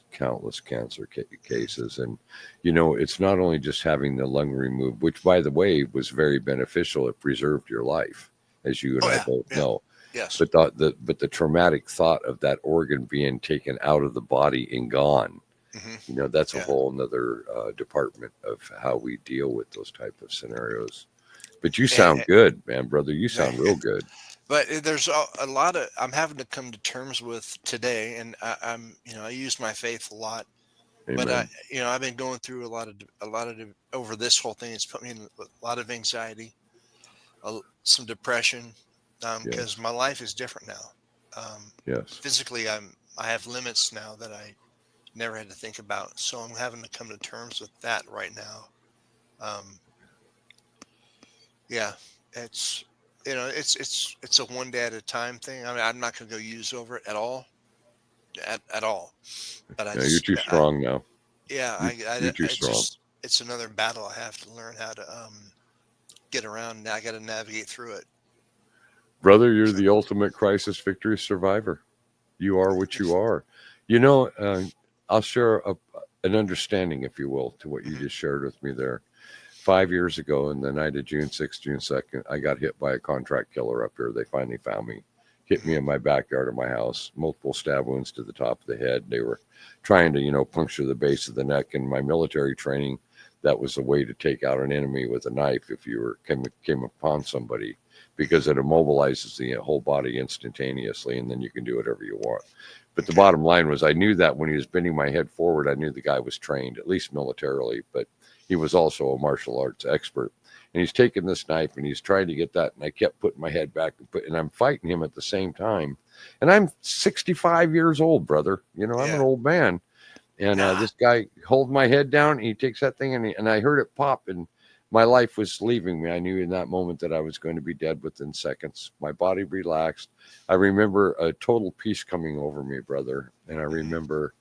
Speaker 1: cancer
Speaker 2: mhm,
Speaker 1: cases, and it's not only just having the lung removed, which, by the way, was very beneficial. It preserved your life, as you and
Speaker 2: oh
Speaker 1: I
Speaker 2: yeah,
Speaker 1: both
Speaker 2: yeah,
Speaker 1: know.
Speaker 2: yes,
Speaker 1: But the traumatic thought of that organ being taken out of the body and gone,
Speaker 2: hmm,
Speaker 1: that's a
Speaker 2: yeah,
Speaker 1: whole nother department of how we deal with those type of scenarios. But you
Speaker 2: and,
Speaker 1: sound good, man, brother. You sound real good.
Speaker 2: but there's a lot of I'm having to come to terms with today, and I'm I use my faith a lot, but
Speaker 1: Amen.
Speaker 2: I've been going through over this whole thing. It's put me in a lot of anxiety, some depression, because
Speaker 1: Yes.
Speaker 2: my life is different now.
Speaker 1: Yes.
Speaker 2: Physically, I have limits now that I never had to think about, so I'm having to come to terms with that right now. Um, yeah, it's it's a one day at a time thing. I mean, I'm not going to go use over it at all, at all. But I
Speaker 1: Yeah, you're
Speaker 2: just,
Speaker 1: too strong now.
Speaker 2: yeah,
Speaker 1: You're too
Speaker 2: it's
Speaker 1: strong.
Speaker 2: just it's another battle I have to learn how to get around. Now I got to navigate through it.
Speaker 1: Brother, you're
Speaker 2: So,
Speaker 1: the ultimate crisis victory survivor. You are what you are. I'll share an understanding, if you will, to what you
Speaker 2: hmm,
Speaker 1: just shared with me there. 5 years ago, in the night of June 6th, June 2nd, I got hit by a contract killer up here. They finally found me, hit me
Speaker 2: hmm,
Speaker 1: in my backyard of my house, multiple stab wounds to the top of the head. They were trying to, puncture the base of the neck. In my military training, that was a way to take out an enemy with a knife if you came upon somebody,
Speaker 2: hmm,
Speaker 1: because it immobilizes the whole body instantaneously, and then you can do whatever you want. But the
Speaker 2: okay,
Speaker 1: bottom line was, I knew that when he was bending my head forward, I knew the guy was trained, at least militarily, but he was also a martial arts expert. And he's taking this knife and he's trying to get that. And I kept putting my head back and I'm fighting him at the same time. And I'm 65 years old, brother. I'm an
Speaker 2: yeah,
Speaker 1: old man. And
Speaker 2: yeah,
Speaker 1: this guy holds my head down. And he takes that thing and I heard it pop, and my life was leaving me. I knew in that moment that I was going to be dead within seconds. My body relaxed. I remember a total peace coming over me, brother. And I
Speaker 2: hmm,
Speaker 1: remember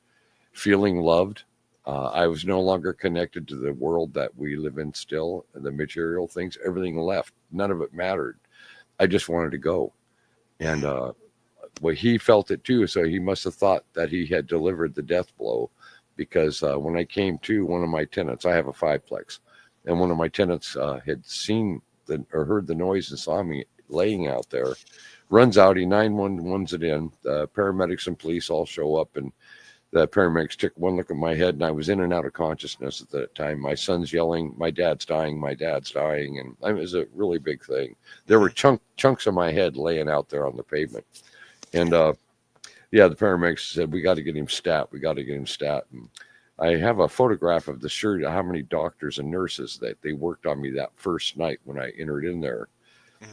Speaker 1: feeling loved. I was no longer connected to the world that we live in still, the material things, everything left. None of it mattered. I just wanted to go. And
Speaker 2: hmm,
Speaker 1: well, he felt it too. So he must have thought that he had delivered the death blow, because when I came to, one of my tenants, I have a fiveplex, and one of my tenants had seen or heard the noise and saw me laying out there, runs out, he 911s it in. The paramedics and police all show up, and the paramedics took one look at my head, and I was in and out of consciousness at that time. My son's yelling, "My dad's dying, my dad's dying," and it was a really big thing. There were
Speaker 2: hmm,
Speaker 1: chunks of my head laying out there on the pavement, and
Speaker 2: yeah,
Speaker 1: yeah, the paramedics said, "We got to get him stat. We got to get him stat." And I have a photograph of the shirt, how many doctors and nurses that they worked on me that first night when I entered in there.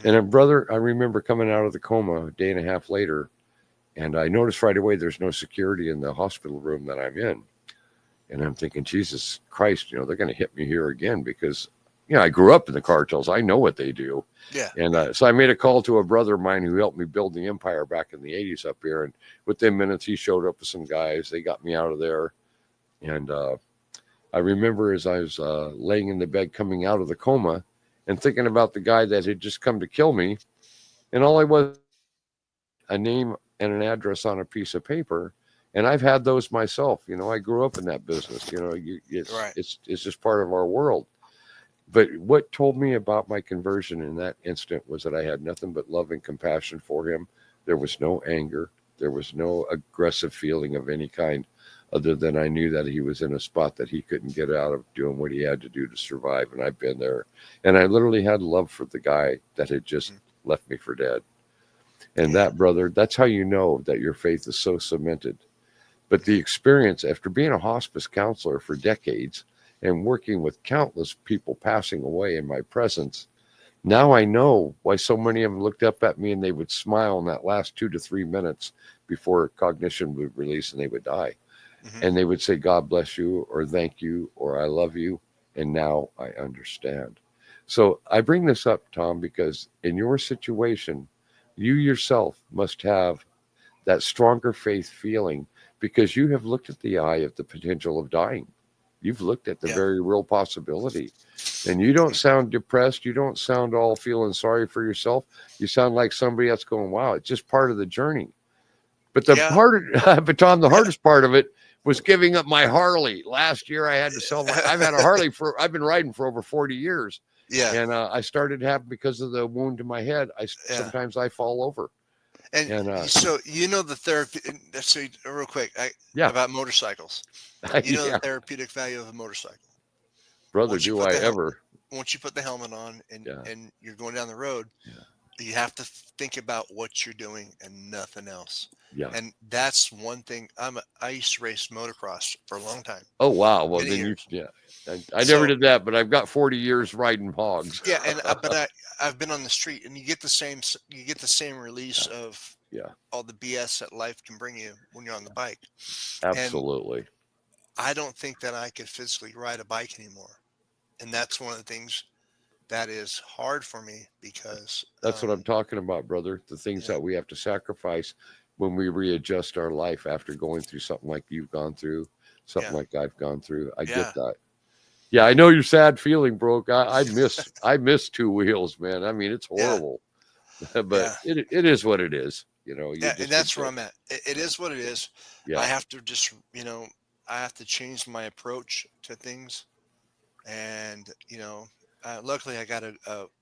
Speaker 2: Hmm.
Speaker 1: And brother, I remember coming out of the coma a day and a half later, and I noticed right away there's no security in the hospital room that I'm in. And I'm thinking, Jesus Christ, they're going to hit me here again because, I grew up in the cartels. I know what they do.
Speaker 2: Yeah.
Speaker 1: And
Speaker 2: Yeah.
Speaker 1: so I made a call to a brother of mine who helped me build the empire back in the 80s up here. And within minutes, he showed up with some guys. They got me out of there. And I remember as I was laying in the bed coming out of the coma and thinking about the guy that had just come to kill me. And all I was a name and an address on a piece of paper. And I've had those myself. I grew up in that business.
Speaker 2: Right.
Speaker 1: It's just part of our world. But what told me about my conversion in that instant was that I had nothing but love and compassion for him. There was no anger. There was no aggressive feeling of any kind, other than I knew that he was in a spot that he couldn't get out of doing what he had to do to survive. And I've been there. And I literally had love for the guy that had just
Speaker 2: Mhm.
Speaker 1: left me for dead. And
Speaker 2: Yeah.
Speaker 1: that, brother, that's how you know that your faith is so cemented. But the experience after being a hospice counselor for decades and working with countless people passing away in my presence, now I know why so many of them looked up at me and they would smile in that last 2 to 3 minutes before cognition would release and they would die.
Speaker 2: Hmm.
Speaker 1: And they would say, God bless you, or thank you, or I love you. And now I understand. So I bring this up, Tom, because in your situation, you yourself must have that stronger faith feeling because you have looked at the eye of the potential of dying. You've looked at the
Speaker 2: Yeah.
Speaker 1: very real possibility. And you don't
Speaker 2: Hmm.
Speaker 1: sound depressed. You don't sound all feeling sorry for yourself. You sound like somebody that's going, wow, it's just part of the journey. But the
Speaker 2: Yeah.
Speaker 1: part, but Tom, the
Speaker 2: Yeah.
Speaker 1: hardest part of it was giving up my Harley. Last year, I had to sell my. I've had a Harley I've been riding for over 40 years,
Speaker 2: Yeah.
Speaker 1: and I started having because of the wound to my head.
Speaker 2: Yeah.
Speaker 1: Sometimes I fall over,
Speaker 2: And
Speaker 1: and
Speaker 2: so the therapy. So real quick,
Speaker 1: yeah,
Speaker 2: about motorcycles. The
Speaker 1: yeah,
Speaker 2: therapeutic value of a motorcycle.
Speaker 1: brother,
Speaker 2: Once you
Speaker 1: do
Speaker 2: put
Speaker 1: I
Speaker 2: the hel-
Speaker 1: ever?
Speaker 2: once you put the helmet on
Speaker 1: Yeah,
Speaker 2: and you're going down the road,
Speaker 1: yeah,
Speaker 2: you have to think about what you're doing and nothing else.
Speaker 1: yeah.
Speaker 2: And that's one thing. I used to race motocross for a long time,
Speaker 1: Oh wow. Well,
Speaker 2: many
Speaker 1: then
Speaker 2: years.
Speaker 1: yeah. I never
Speaker 2: So
Speaker 1: did that, but I've got 40 years riding hogs.
Speaker 2: yeah, and but I've been on the street, and you get the same release
Speaker 1: Yeah,
Speaker 2: of
Speaker 1: yeah,
Speaker 2: all the BS that life can bring you when you're on the bike. And
Speaker 1: absolutely.
Speaker 2: I don't think that I could physically ride a bike anymore. And that's one of the things that is hard for me because,
Speaker 1: That's what I'm talking about, brother. The things
Speaker 2: yeah,
Speaker 1: that we have to sacrifice when we readjust our life after going through something like you've gone through, something
Speaker 2: yeah,
Speaker 1: like I've gone through. I
Speaker 2: yeah,
Speaker 1: get that. Yeah, I know your sad feeling, bro. I miss two wheels, man. I mean, it's
Speaker 2: yeah,
Speaker 1: horrible, but
Speaker 2: yeah,
Speaker 1: it is what it is. You
Speaker 2: yeah. And
Speaker 1: just
Speaker 2: that's where
Speaker 1: adjust.
Speaker 2: I'm at. It is what it is. I
Speaker 1: Yeah.
Speaker 2: have to just, I have to change my approach to things. And, luckily I got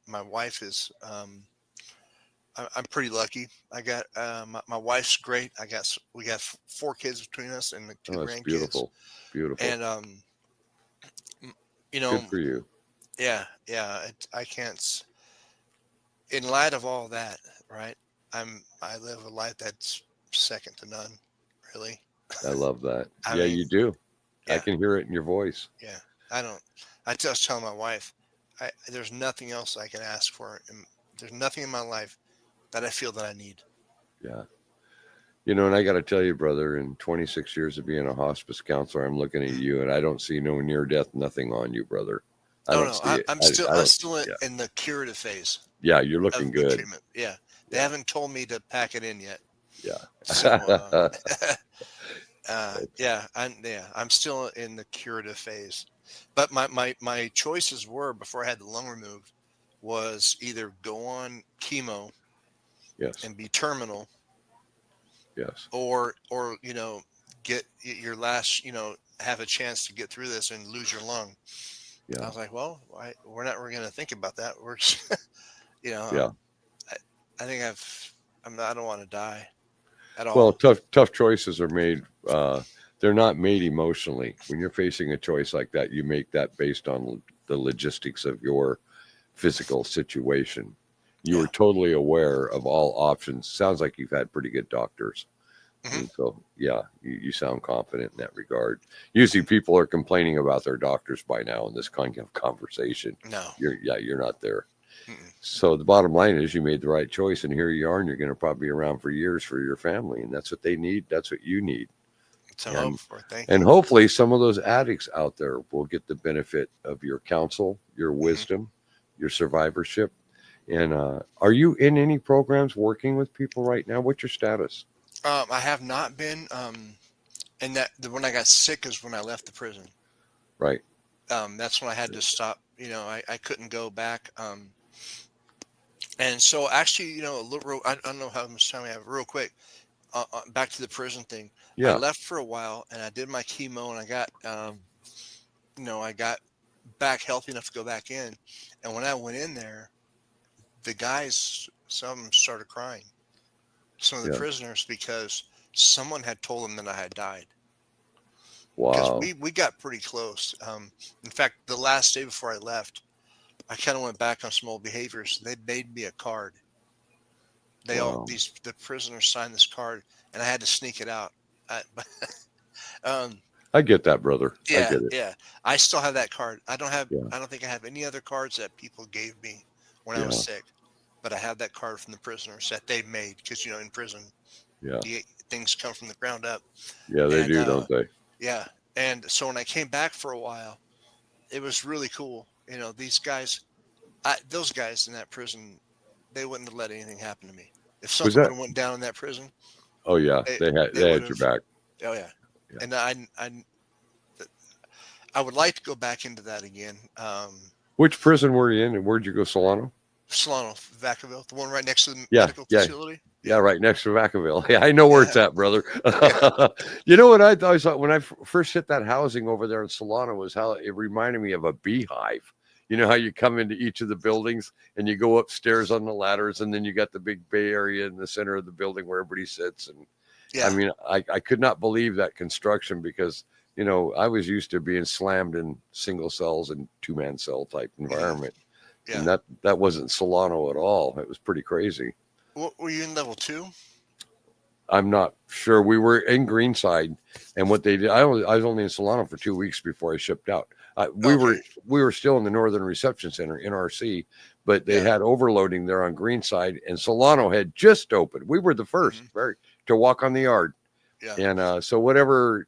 Speaker 2: my wife is, I'm pretty lucky. I got my wife's great. We got four kids between us and the two
Speaker 1: Oh, it's
Speaker 2: grandkids.
Speaker 1: beautiful. Beautiful.
Speaker 2: And m- you
Speaker 1: Good
Speaker 2: know,
Speaker 1: for you.
Speaker 2: yeah, yeah. I can't. In light of all that, right? I live a life that's second to none, really.
Speaker 1: I love that.
Speaker 2: I
Speaker 1: Yeah, you
Speaker 2: mean,
Speaker 1: do. I
Speaker 2: yeah,
Speaker 1: can hear it in your voice.
Speaker 2: yeah. I don't. I just tell my wife, there's nothing else I can ask for, and there's nothing in my life that I feel that I need.
Speaker 1: Yeah. And I got to tell you, brother, in 26 years of being a hospice counselor, I'm looking at
Speaker 2: Mhm.
Speaker 1: you and I don't see no near death, nothing on you, brother. I
Speaker 2: Oh
Speaker 1: don't
Speaker 2: no,
Speaker 1: see it. I
Speaker 2: I'm
Speaker 1: don't.
Speaker 2: still
Speaker 1: Yeah.
Speaker 2: in the curative phase
Speaker 1: Yeah. You're
Speaker 2: of
Speaker 1: looking
Speaker 2: the
Speaker 1: good.
Speaker 2: treatment. Yeah, they
Speaker 1: Yeah.
Speaker 2: haven't told me to pack it in yet. So,
Speaker 1: Yeah.
Speaker 2: I'm still in the curative phase. But my choices were before I had the lung removed was either go on chemo
Speaker 1: Yes.
Speaker 2: and be terminal,
Speaker 1: Yes.
Speaker 2: or get your last, have a chance to get through this and lose your lung. I
Speaker 1: Yeah.
Speaker 2: was like, well, we're going to think about that. We're just, you know,
Speaker 1: Yeah.
Speaker 2: I, I think I don't want to die at
Speaker 1: Well,
Speaker 2: all.
Speaker 1: tough choices are made. They're not made emotionally. When you're facing a choice like that, you make that based on the logistics of your physical situation. You
Speaker 2: Yeah.
Speaker 1: were totally aware of all options. Sounds like you've had pretty good doctors
Speaker 2: Hmm.
Speaker 1: And so, yeah, you sound confident in that regard. Usually people are complaining about their doctors by now in this kind of conversation.
Speaker 2: No.
Speaker 1: You're not there.
Speaker 2: Mm-mm.
Speaker 1: So the bottom line is you made the right choice, and here you are, and you're going to probably be around for years for your family, and that's what they need. That's what you need.
Speaker 2: So hope
Speaker 1: And
Speaker 2: for. Thank
Speaker 1: and
Speaker 2: you.
Speaker 1: hopefully some of those addicts out there will get the benefit of your counsel, your
Speaker 2: Hmm.
Speaker 1: wisdom, your survivorship. And are you in any programs working with people right now? What's your status?
Speaker 2: I have not been. And that when I got sick is when I left the prison.
Speaker 1: Right.
Speaker 2: That's when I had to stop. I couldn't go back. And so actually, a little, I don't know how much time I have. Real quick, back to the prison thing. I
Speaker 1: Yeah.
Speaker 2: left for a while, and I did my chemo, and I got back healthy enough to go back in. And when I went in there, the guys, some of them started crying. Some of the
Speaker 1: Yeah.
Speaker 2: prisoners because someone had told them that I had died. Because
Speaker 1: Wow.
Speaker 2: we got pretty close. In fact, the last day before I left, I kind of went back on some old behaviors. They made me a card.
Speaker 1: Wow.
Speaker 2: The prisoners signed this card, and I had to sneak it out. But, um,
Speaker 1: I get that, brother. I
Speaker 2: yeah,
Speaker 1: get it.
Speaker 2: yeah. I still have that card.
Speaker 1: Yeah.
Speaker 2: I don't think I have any other cards that people gave me when I was
Speaker 1: Yeah.
Speaker 2: sick, but I have that card from the prisoners that they made because in prison,
Speaker 1: Yeah.
Speaker 2: things come from the ground up.
Speaker 1: Yeah, they
Speaker 2: And
Speaker 1: do, don't they?
Speaker 2: yeah, and so when I came back for a while, it was really cool. These guys, those guys in that prison, they wouldn't have let anything happen to me. If
Speaker 1: Was
Speaker 2: something would
Speaker 1: that?
Speaker 2: have went down in that prison,
Speaker 1: Oh yeah,
Speaker 2: they they
Speaker 1: they
Speaker 2: would
Speaker 1: had your
Speaker 2: have.
Speaker 1: back.
Speaker 2: Oh yeah,
Speaker 1: Yeah.
Speaker 2: and I would like to go back into that again.
Speaker 1: Which prison were you in, and where'd you go, Solano?
Speaker 2: Solano, Vacaville, the one right next to the
Speaker 1: Yeah,
Speaker 2: medical
Speaker 1: yeah,
Speaker 2: facility.
Speaker 1: yeah,
Speaker 2: Yeah,
Speaker 1: right next to Vacaville. Yeah, I know where
Speaker 2: yeah,
Speaker 1: it's at, brother.
Speaker 2: yeah,
Speaker 1: You know what I always thought when I first hit that housing over there in Solano was how it reminded me of a beehive. You know how you come into each of the buildings and you go upstairs on the ladders, and then you got the big bay area in the center of the building where everybody sits. And I
Speaker 2: yeah,
Speaker 1: mean, I could not believe that construction because I was used to being slammed in single cells and two-man cell type
Speaker 2: hmm,
Speaker 1: environment, and
Speaker 2: yeah.
Speaker 1: that wasn't Solano at all. It was pretty crazy.
Speaker 2: What were you in level two?
Speaker 1: I'm not sure. We were in Greenside, and what they did, I was only in Solano for 2 weeks before I shipped out.
Speaker 2: Okay,
Speaker 1: We were still in the Northern Reception Center (NRC), but they
Speaker 2: yeah,
Speaker 1: had overloading there on Greenside, and Solano had just opened. We were the first,
Speaker 2: hmm,
Speaker 1: very to walk on the yard,
Speaker 2: yeah,
Speaker 1: and so whatever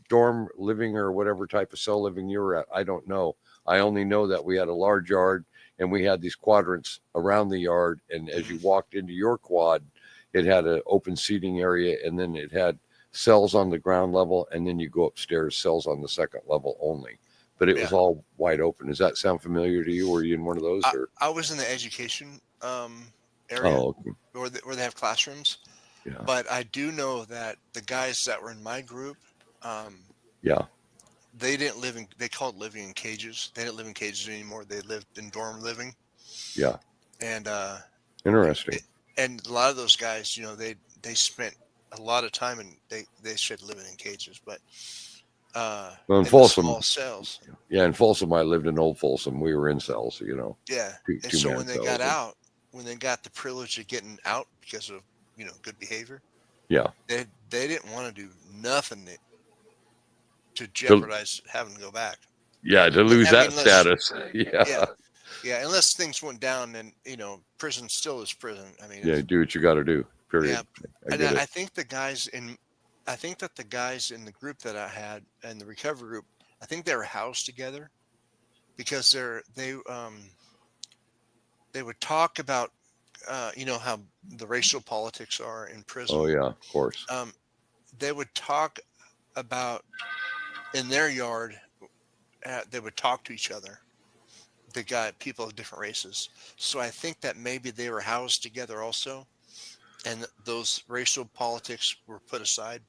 Speaker 1: dorm living or whatever type of cell living you were at, I don't know. I only know that we had a large yard, and we had these quadrants around the yard, and as you
Speaker 2: hmm,
Speaker 1: walked into your quad, it had an open seating area, and then it had cells on the ground level, and then you go upstairs, cells on the second level only. But it was
Speaker 2: yeah.
Speaker 1: all wide open. Does that sound familiar to you? Were you in one of those, or?
Speaker 2: I was in the education area
Speaker 1: Oh, okay.
Speaker 2: where they have classrooms,
Speaker 1: Yeah,
Speaker 2: but I do know that the guys that were in my group, um,
Speaker 1: yeah,
Speaker 2: they didn't live in. They called living in cages. They didn't live in cages anymore. They lived in dorm living,
Speaker 1: yeah.
Speaker 2: and and
Speaker 1: Interesting.
Speaker 2: and a lot of those guys, they spent a lot of time and they should living in cages, but
Speaker 1: Well, in
Speaker 2: in the
Speaker 1: Folsom,
Speaker 2: small cells,
Speaker 1: yeah, in Folsom, I lived in Old Folsom. We were in cells,
Speaker 2: yeah. And
Speaker 1: two
Speaker 2: so
Speaker 1: man cells, and
Speaker 2: when they got the privilege of getting out because of good behavior,
Speaker 1: yeah,
Speaker 2: they didn't want to do nothing to
Speaker 1: to
Speaker 2: jeopardize having to go back.
Speaker 1: to lose
Speaker 2: I mean,
Speaker 1: that status, yeah,
Speaker 2: yeah, yeah, unless things went down, and prison still is prison. I mean,
Speaker 1: yeah. Do what you got to do.
Speaker 2: yeah,
Speaker 1: Period. I
Speaker 2: and
Speaker 1: get it.
Speaker 2: I think that the guys in the group that I had and the recovery group, I think they were housed together because they would talk about how the racial politics are in
Speaker 1: Oh
Speaker 2: prison.
Speaker 1: yeah, of course.
Speaker 2: Um, they would talk about in their yard. They would talk to each other. The guy, people of different races. So I think that maybe they were housed together also, and those racial politics were put aside.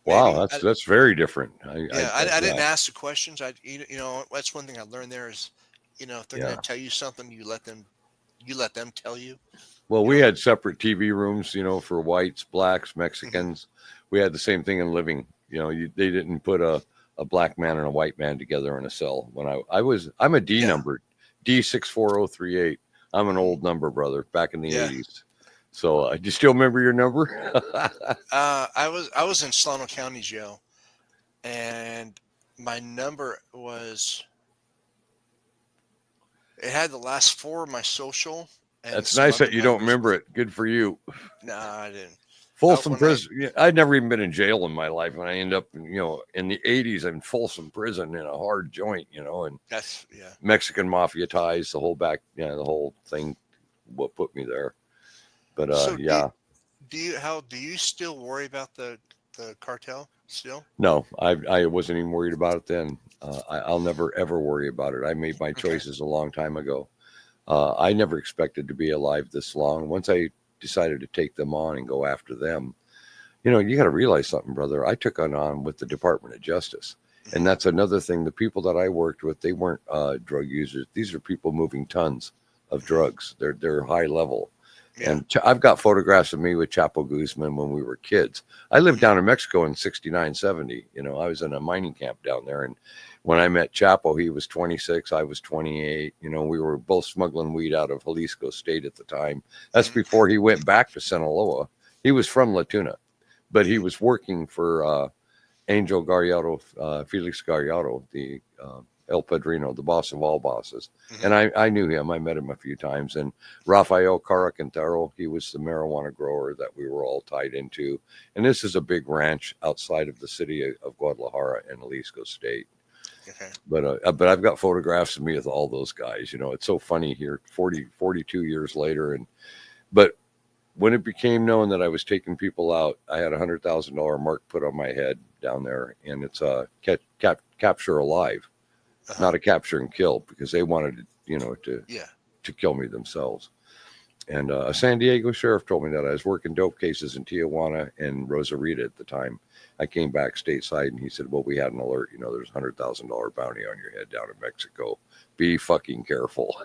Speaker 1: Wow,
Speaker 2: Maybe.
Speaker 1: that's very different.
Speaker 2: Yeah, I didn't
Speaker 1: Yeah,
Speaker 2: ask the questions. That's one thing I learned there is, if they're going
Speaker 1: yeah.
Speaker 2: to tell you something, you let them tell you.
Speaker 1: Well,
Speaker 2: You
Speaker 1: we
Speaker 2: know.
Speaker 1: had separate TV rooms, for whites, blacks,
Speaker 2: Hmm.
Speaker 1: Mexicans. We had the same thing in living. They didn't put a black man and a white man together in a cell. When I'm a D
Speaker 2: Yeah.
Speaker 1: number, D64038. I'm an
Speaker 2: Hmm.
Speaker 1: old number, brother, back in the
Speaker 2: Yeah.
Speaker 1: 80s. So, do you still remember your number?
Speaker 2: I was in Solano County Jail, and my number was it had the last four of my social and
Speaker 1: That's
Speaker 2: some
Speaker 1: nice
Speaker 2: other
Speaker 1: that you don't
Speaker 2: numbers.
Speaker 1: remember it. Good for you.
Speaker 2: Nah, I didn't.
Speaker 1: Folsom
Speaker 2: When I
Speaker 1: Prison. Yeah, I'd never even been in jail in my life, and I end up, in the '80s in Folsom Prison in a hard joint, and
Speaker 2: that's yeah.
Speaker 1: Mexican mafia ties, the whole back, the whole thing. What put me there? But
Speaker 2: So
Speaker 1: yeah,
Speaker 2: do you still worry about the cartel still?
Speaker 1: no, I wasn't even worried about it then. I'll never ever worry about it. I made my
Speaker 2: Okay.
Speaker 1: choices a long time ago. I never expected to be alive this long. Once I decided to take them on and go after them, you got to realize something, brother. I took on with the Department of Justice. And
Speaker 2: Hmm.
Speaker 1: that's another thing. The people that I worked with, they weren't drug users. These are people moving tons of
Speaker 2: Hmm.
Speaker 1: drugs. They're high level.
Speaker 2: Yeah.
Speaker 1: And I've got photographs of me with Chapo Guzman when we were kids. I lived
Speaker 2: Hmm.
Speaker 1: down in Mexico in 69, 70. I was in a mining camp down there. And when I met Chapo, he was 26. I was 28. We were both smuggling weed out of Jalisco State at the time. That's
Speaker 2: Hmm.
Speaker 1: before he went back to Sinaloa. He was from La Tuna, but he
Speaker 2: Hmm.
Speaker 1: was working for Angel Gallardo, Felix Gallardo, the El Padrino, the boss of all bosses. And
Speaker 2: Hmm.
Speaker 1: I knew him. I met him a few times. And Rafael Caracantero, he was the marijuana grower that we were all tied into. And this is a big ranch outside of the city of Guadalajara in Jalisco State.
Speaker 2: Okay.
Speaker 1: But I've got photographs of me with all those guys. It's so funny here, 42 years later. But when it became known that I was taking people out, I had $100,000 mark put on my head down there, and it's a capture alive,
Speaker 2: Uh huh.
Speaker 1: not a capture and kill, because they wanted to
Speaker 2: Yeah.
Speaker 1: to kill me themselves. And a San Diego sheriff told me that I was working dope cases in Tijuana and Rosarita at the time. I came back stateside, and he said, "Well, we had an alert. There's $100,000 bounty on your head down in Mexico. Be fucking careful."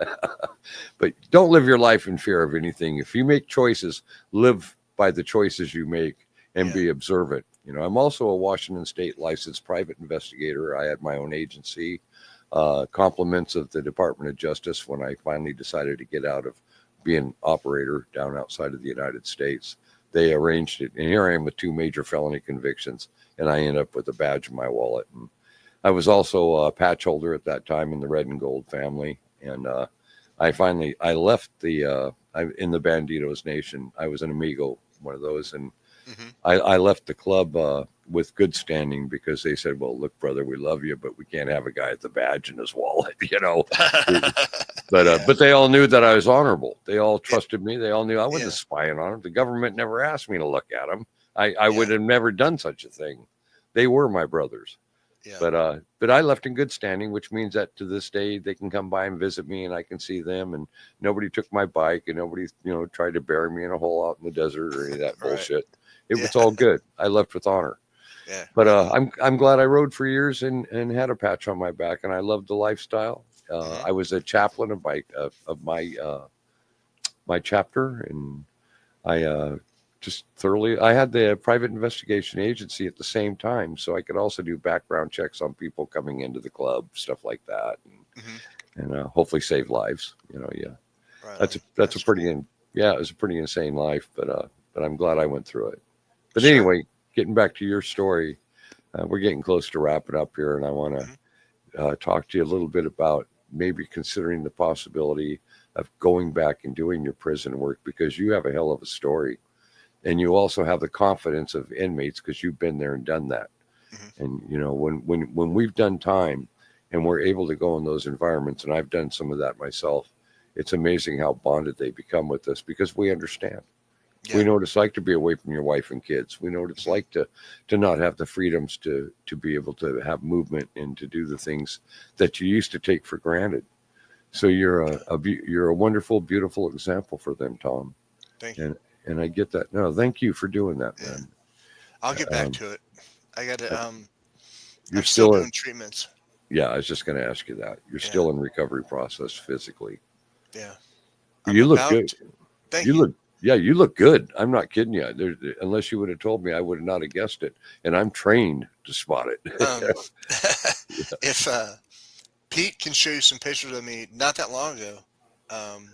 Speaker 1: But don't live your life in fear of anything. If you make choices, live by the choices you make and
Speaker 2: Yeah.
Speaker 1: be observant. I'm also a Washington State licensed private investigator. I had my own agency, compliments of the Department of Justice when I finally decided to get out of being operator down outside of the United States. They arranged it, and here I am with two major felony convictions, and I end up with a badge in my wallet. And I was also a patch holder at that time in the red and gold family, and I left in the Banditos Nation. I was an amigo, one of those, and
Speaker 2: Hmm.
Speaker 1: I left the club with good standing because they said, "Well, look, brother, we love you, but we can't have a guy with the badge in his wallet,"
Speaker 2: Yeah.
Speaker 1: But they all knew that I was honorable. They all trusted me. They all knew I wasn't
Speaker 2: Yeah.
Speaker 1: spying on them. The government never asked me to look at them. I
Speaker 2: Yeah.
Speaker 1: would have never done such a thing. They were my brothers.
Speaker 2: Yeah.
Speaker 1: But I left in good standing, which means that to this day they can come by and visit me and I can see them. And nobody took my bike and nobody tried to bury me in a hole out in the desert or any of that
Speaker 2: Right.
Speaker 1: bullshit. It
Speaker 2: Yeah.
Speaker 1: was all good. I left with honor.
Speaker 2: Yeah.
Speaker 1: But
Speaker 2: Right on.
Speaker 1: I'm glad I rode for years and had a patch on my back, and I loved the lifestyle.
Speaker 2: Hmm.
Speaker 1: I was a chaplain of my chapter, and I just thoroughly. I had the private investigation agency at the same time, so I could also do background checks on people coming into the club, stuff like that,
Speaker 2: Hmm.
Speaker 1: and hopefully save lives. Yeah,
Speaker 2: Right
Speaker 1: that's
Speaker 2: on.
Speaker 1: a
Speaker 2: That's
Speaker 1: pretty
Speaker 2: cool.
Speaker 1: yeah, it was a pretty insane life, but I'm glad I went through it. But
Speaker 2: Sure.
Speaker 1: anyway, getting back to your story, we're getting close to wrapping up here, and I want to
Speaker 2: Hmm.
Speaker 1: talk to you a little bit about maybe considering the possibility of going back and doing your prison work because you have a hell of a story. And you also have the confidence of inmates because you've been there and done that.
Speaker 2: Hmm.
Speaker 1: And, when we've done time and we're able to go in those environments, and I've done some of that myself, it's amazing how bonded they become with us because we understand. We
Speaker 2: Yeah.
Speaker 1: know what it's like to be away from your wife and kids. We know what it's
Speaker 2: Hmm.
Speaker 1: like to not have the freedoms to be able to have movement and to do the things that you used to take for granted. So you're a wonderful, beautiful example for them, Tom.
Speaker 2: Thank you.
Speaker 1: And I get that. No, thank you for doing that,
Speaker 2: Yeah.
Speaker 1: man.
Speaker 2: I'll get back
Speaker 1: Um,
Speaker 2: to it. I got to.
Speaker 1: you're
Speaker 2: I'm still
Speaker 1: still
Speaker 2: doing treatments.
Speaker 1: yeah. I was just going to ask you that. You're
Speaker 2: Yeah.
Speaker 1: still in recovery process physically.
Speaker 2: Yeah. I'm
Speaker 1: You look
Speaker 2: about.
Speaker 1: good.
Speaker 2: Thank
Speaker 1: You
Speaker 2: you.
Speaker 1: look Yeah, you look good. I'm not kidding you. Unless you would have told me, I would have not have guessed it. And I'm trained to spot it.
Speaker 2: Um, if Pete can show you some pictures of me not that long ago, um,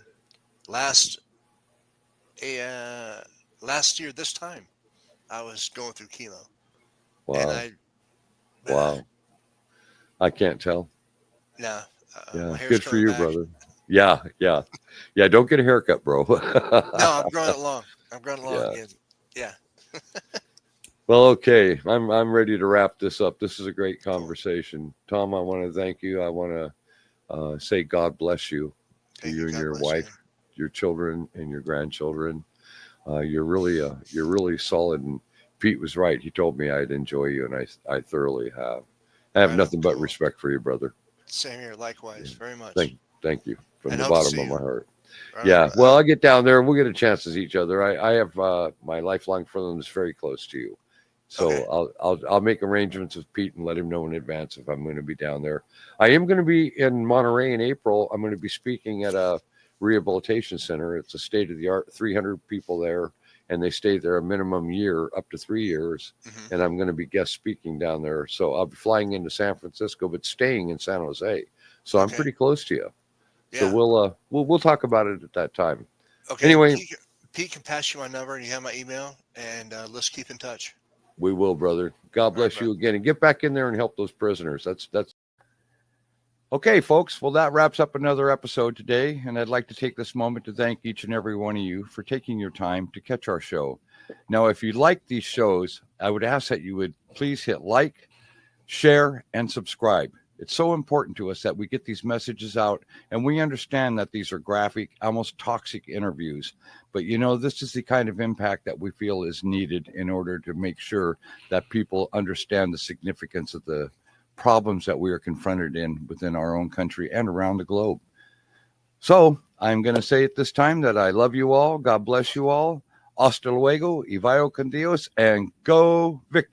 Speaker 2: last last year this time I was going through chemo, and
Speaker 1: Wow.
Speaker 2: I
Speaker 1: Wow. I can't tell.
Speaker 2: nah,
Speaker 1: Yeah.
Speaker 2: my hair's
Speaker 1: Good for
Speaker 2: coming
Speaker 1: you,
Speaker 2: back.
Speaker 1: brother. Yeah. Yeah. Yeah. Don't get a haircut, bro.
Speaker 2: No, I'm growing it long. I'm growing it long
Speaker 1: Yeah.
Speaker 2: again. Yeah,
Speaker 1: Well, okay. I'm ready to wrap this up. This is a great
Speaker 2: cool.
Speaker 1: conversation. Tom, I want to thank you. I want to say God bless you to
Speaker 2: Thank you.
Speaker 1: you and
Speaker 2: God
Speaker 1: your
Speaker 2: bless you.
Speaker 1: wife, your children, and your grandchildren. You're really solid. And Pete was right. He told me I'd enjoy you, and I thoroughly have. I have
Speaker 2: Right on.
Speaker 1: nothing but
Speaker 2: Cool.
Speaker 1: respect for you, brother.
Speaker 2: Same here.
Speaker 1: Yeah.
Speaker 2: Likewise. Very
Speaker 1: Thank
Speaker 2: much.
Speaker 1: thank you from
Speaker 2: And
Speaker 1: the
Speaker 2: hope to
Speaker 1: bottom
Speaker 2: see
Speaker 1: of
Speaker 2: you.
Speaker 1: my heart.
Speaker 2: Right on,
Speaker 1: Yeah.
Speaker 2: bro.
Speaker 1: Well, I'll get down there. We'll get a chance to see each other. I have my lifelong friend is very close to you.
Speaker 2: Okay.
Speaker 1: So I'll make arrangements with Pete and let him know in advance if I'm going to be down there. I am going to be in Monterey in April. I'm going to be speaking at a rehabilitation center. It's a state of the art, 300 people there, and they stay there a minimum year, up to 3 years.
Speaker 2: Hmm.
Speaker 1: And I'm going to be guest speaking down there. So I'll be flying into San Francisco, but staying in San Jose. So I'm
Speaker 2: Okay.
Speaker 1: pretty close to you. So
Speaker 2: Yeah.
Speaker 1: we'll talk about it at that time.
Speaker 2: Okay.
Speaker 1: Anyway,
Speaker 2: Pete can pass you my number, and you have my email, and let's keep in touch.
Speaker 1: we will, brother. God
Speaker 2: All right,
Speaker 1: bless
Speaker 2: bro.
Speaker 1: you again, and get back in there and help those prisoners. That's okay, folks. Well, that wraps up another episode today, and I'd like to take this moment to thank each and every one of you for taking your time to catch our show. Now, if you like these shows, I would ask that you would please hit like, share, and subscribe. It's so important to us that we get these messages out, and we understand that these are graphic, almost toxic interviews. But this is the kind of impact that we feel is needed in order to make sure that people understand the significance of the problems that we are confronted in within our own country and around the globe. So I'm going to say at this time that I love you all. God bless you all. Hasta luego, y vaya con Dios, and go Victor.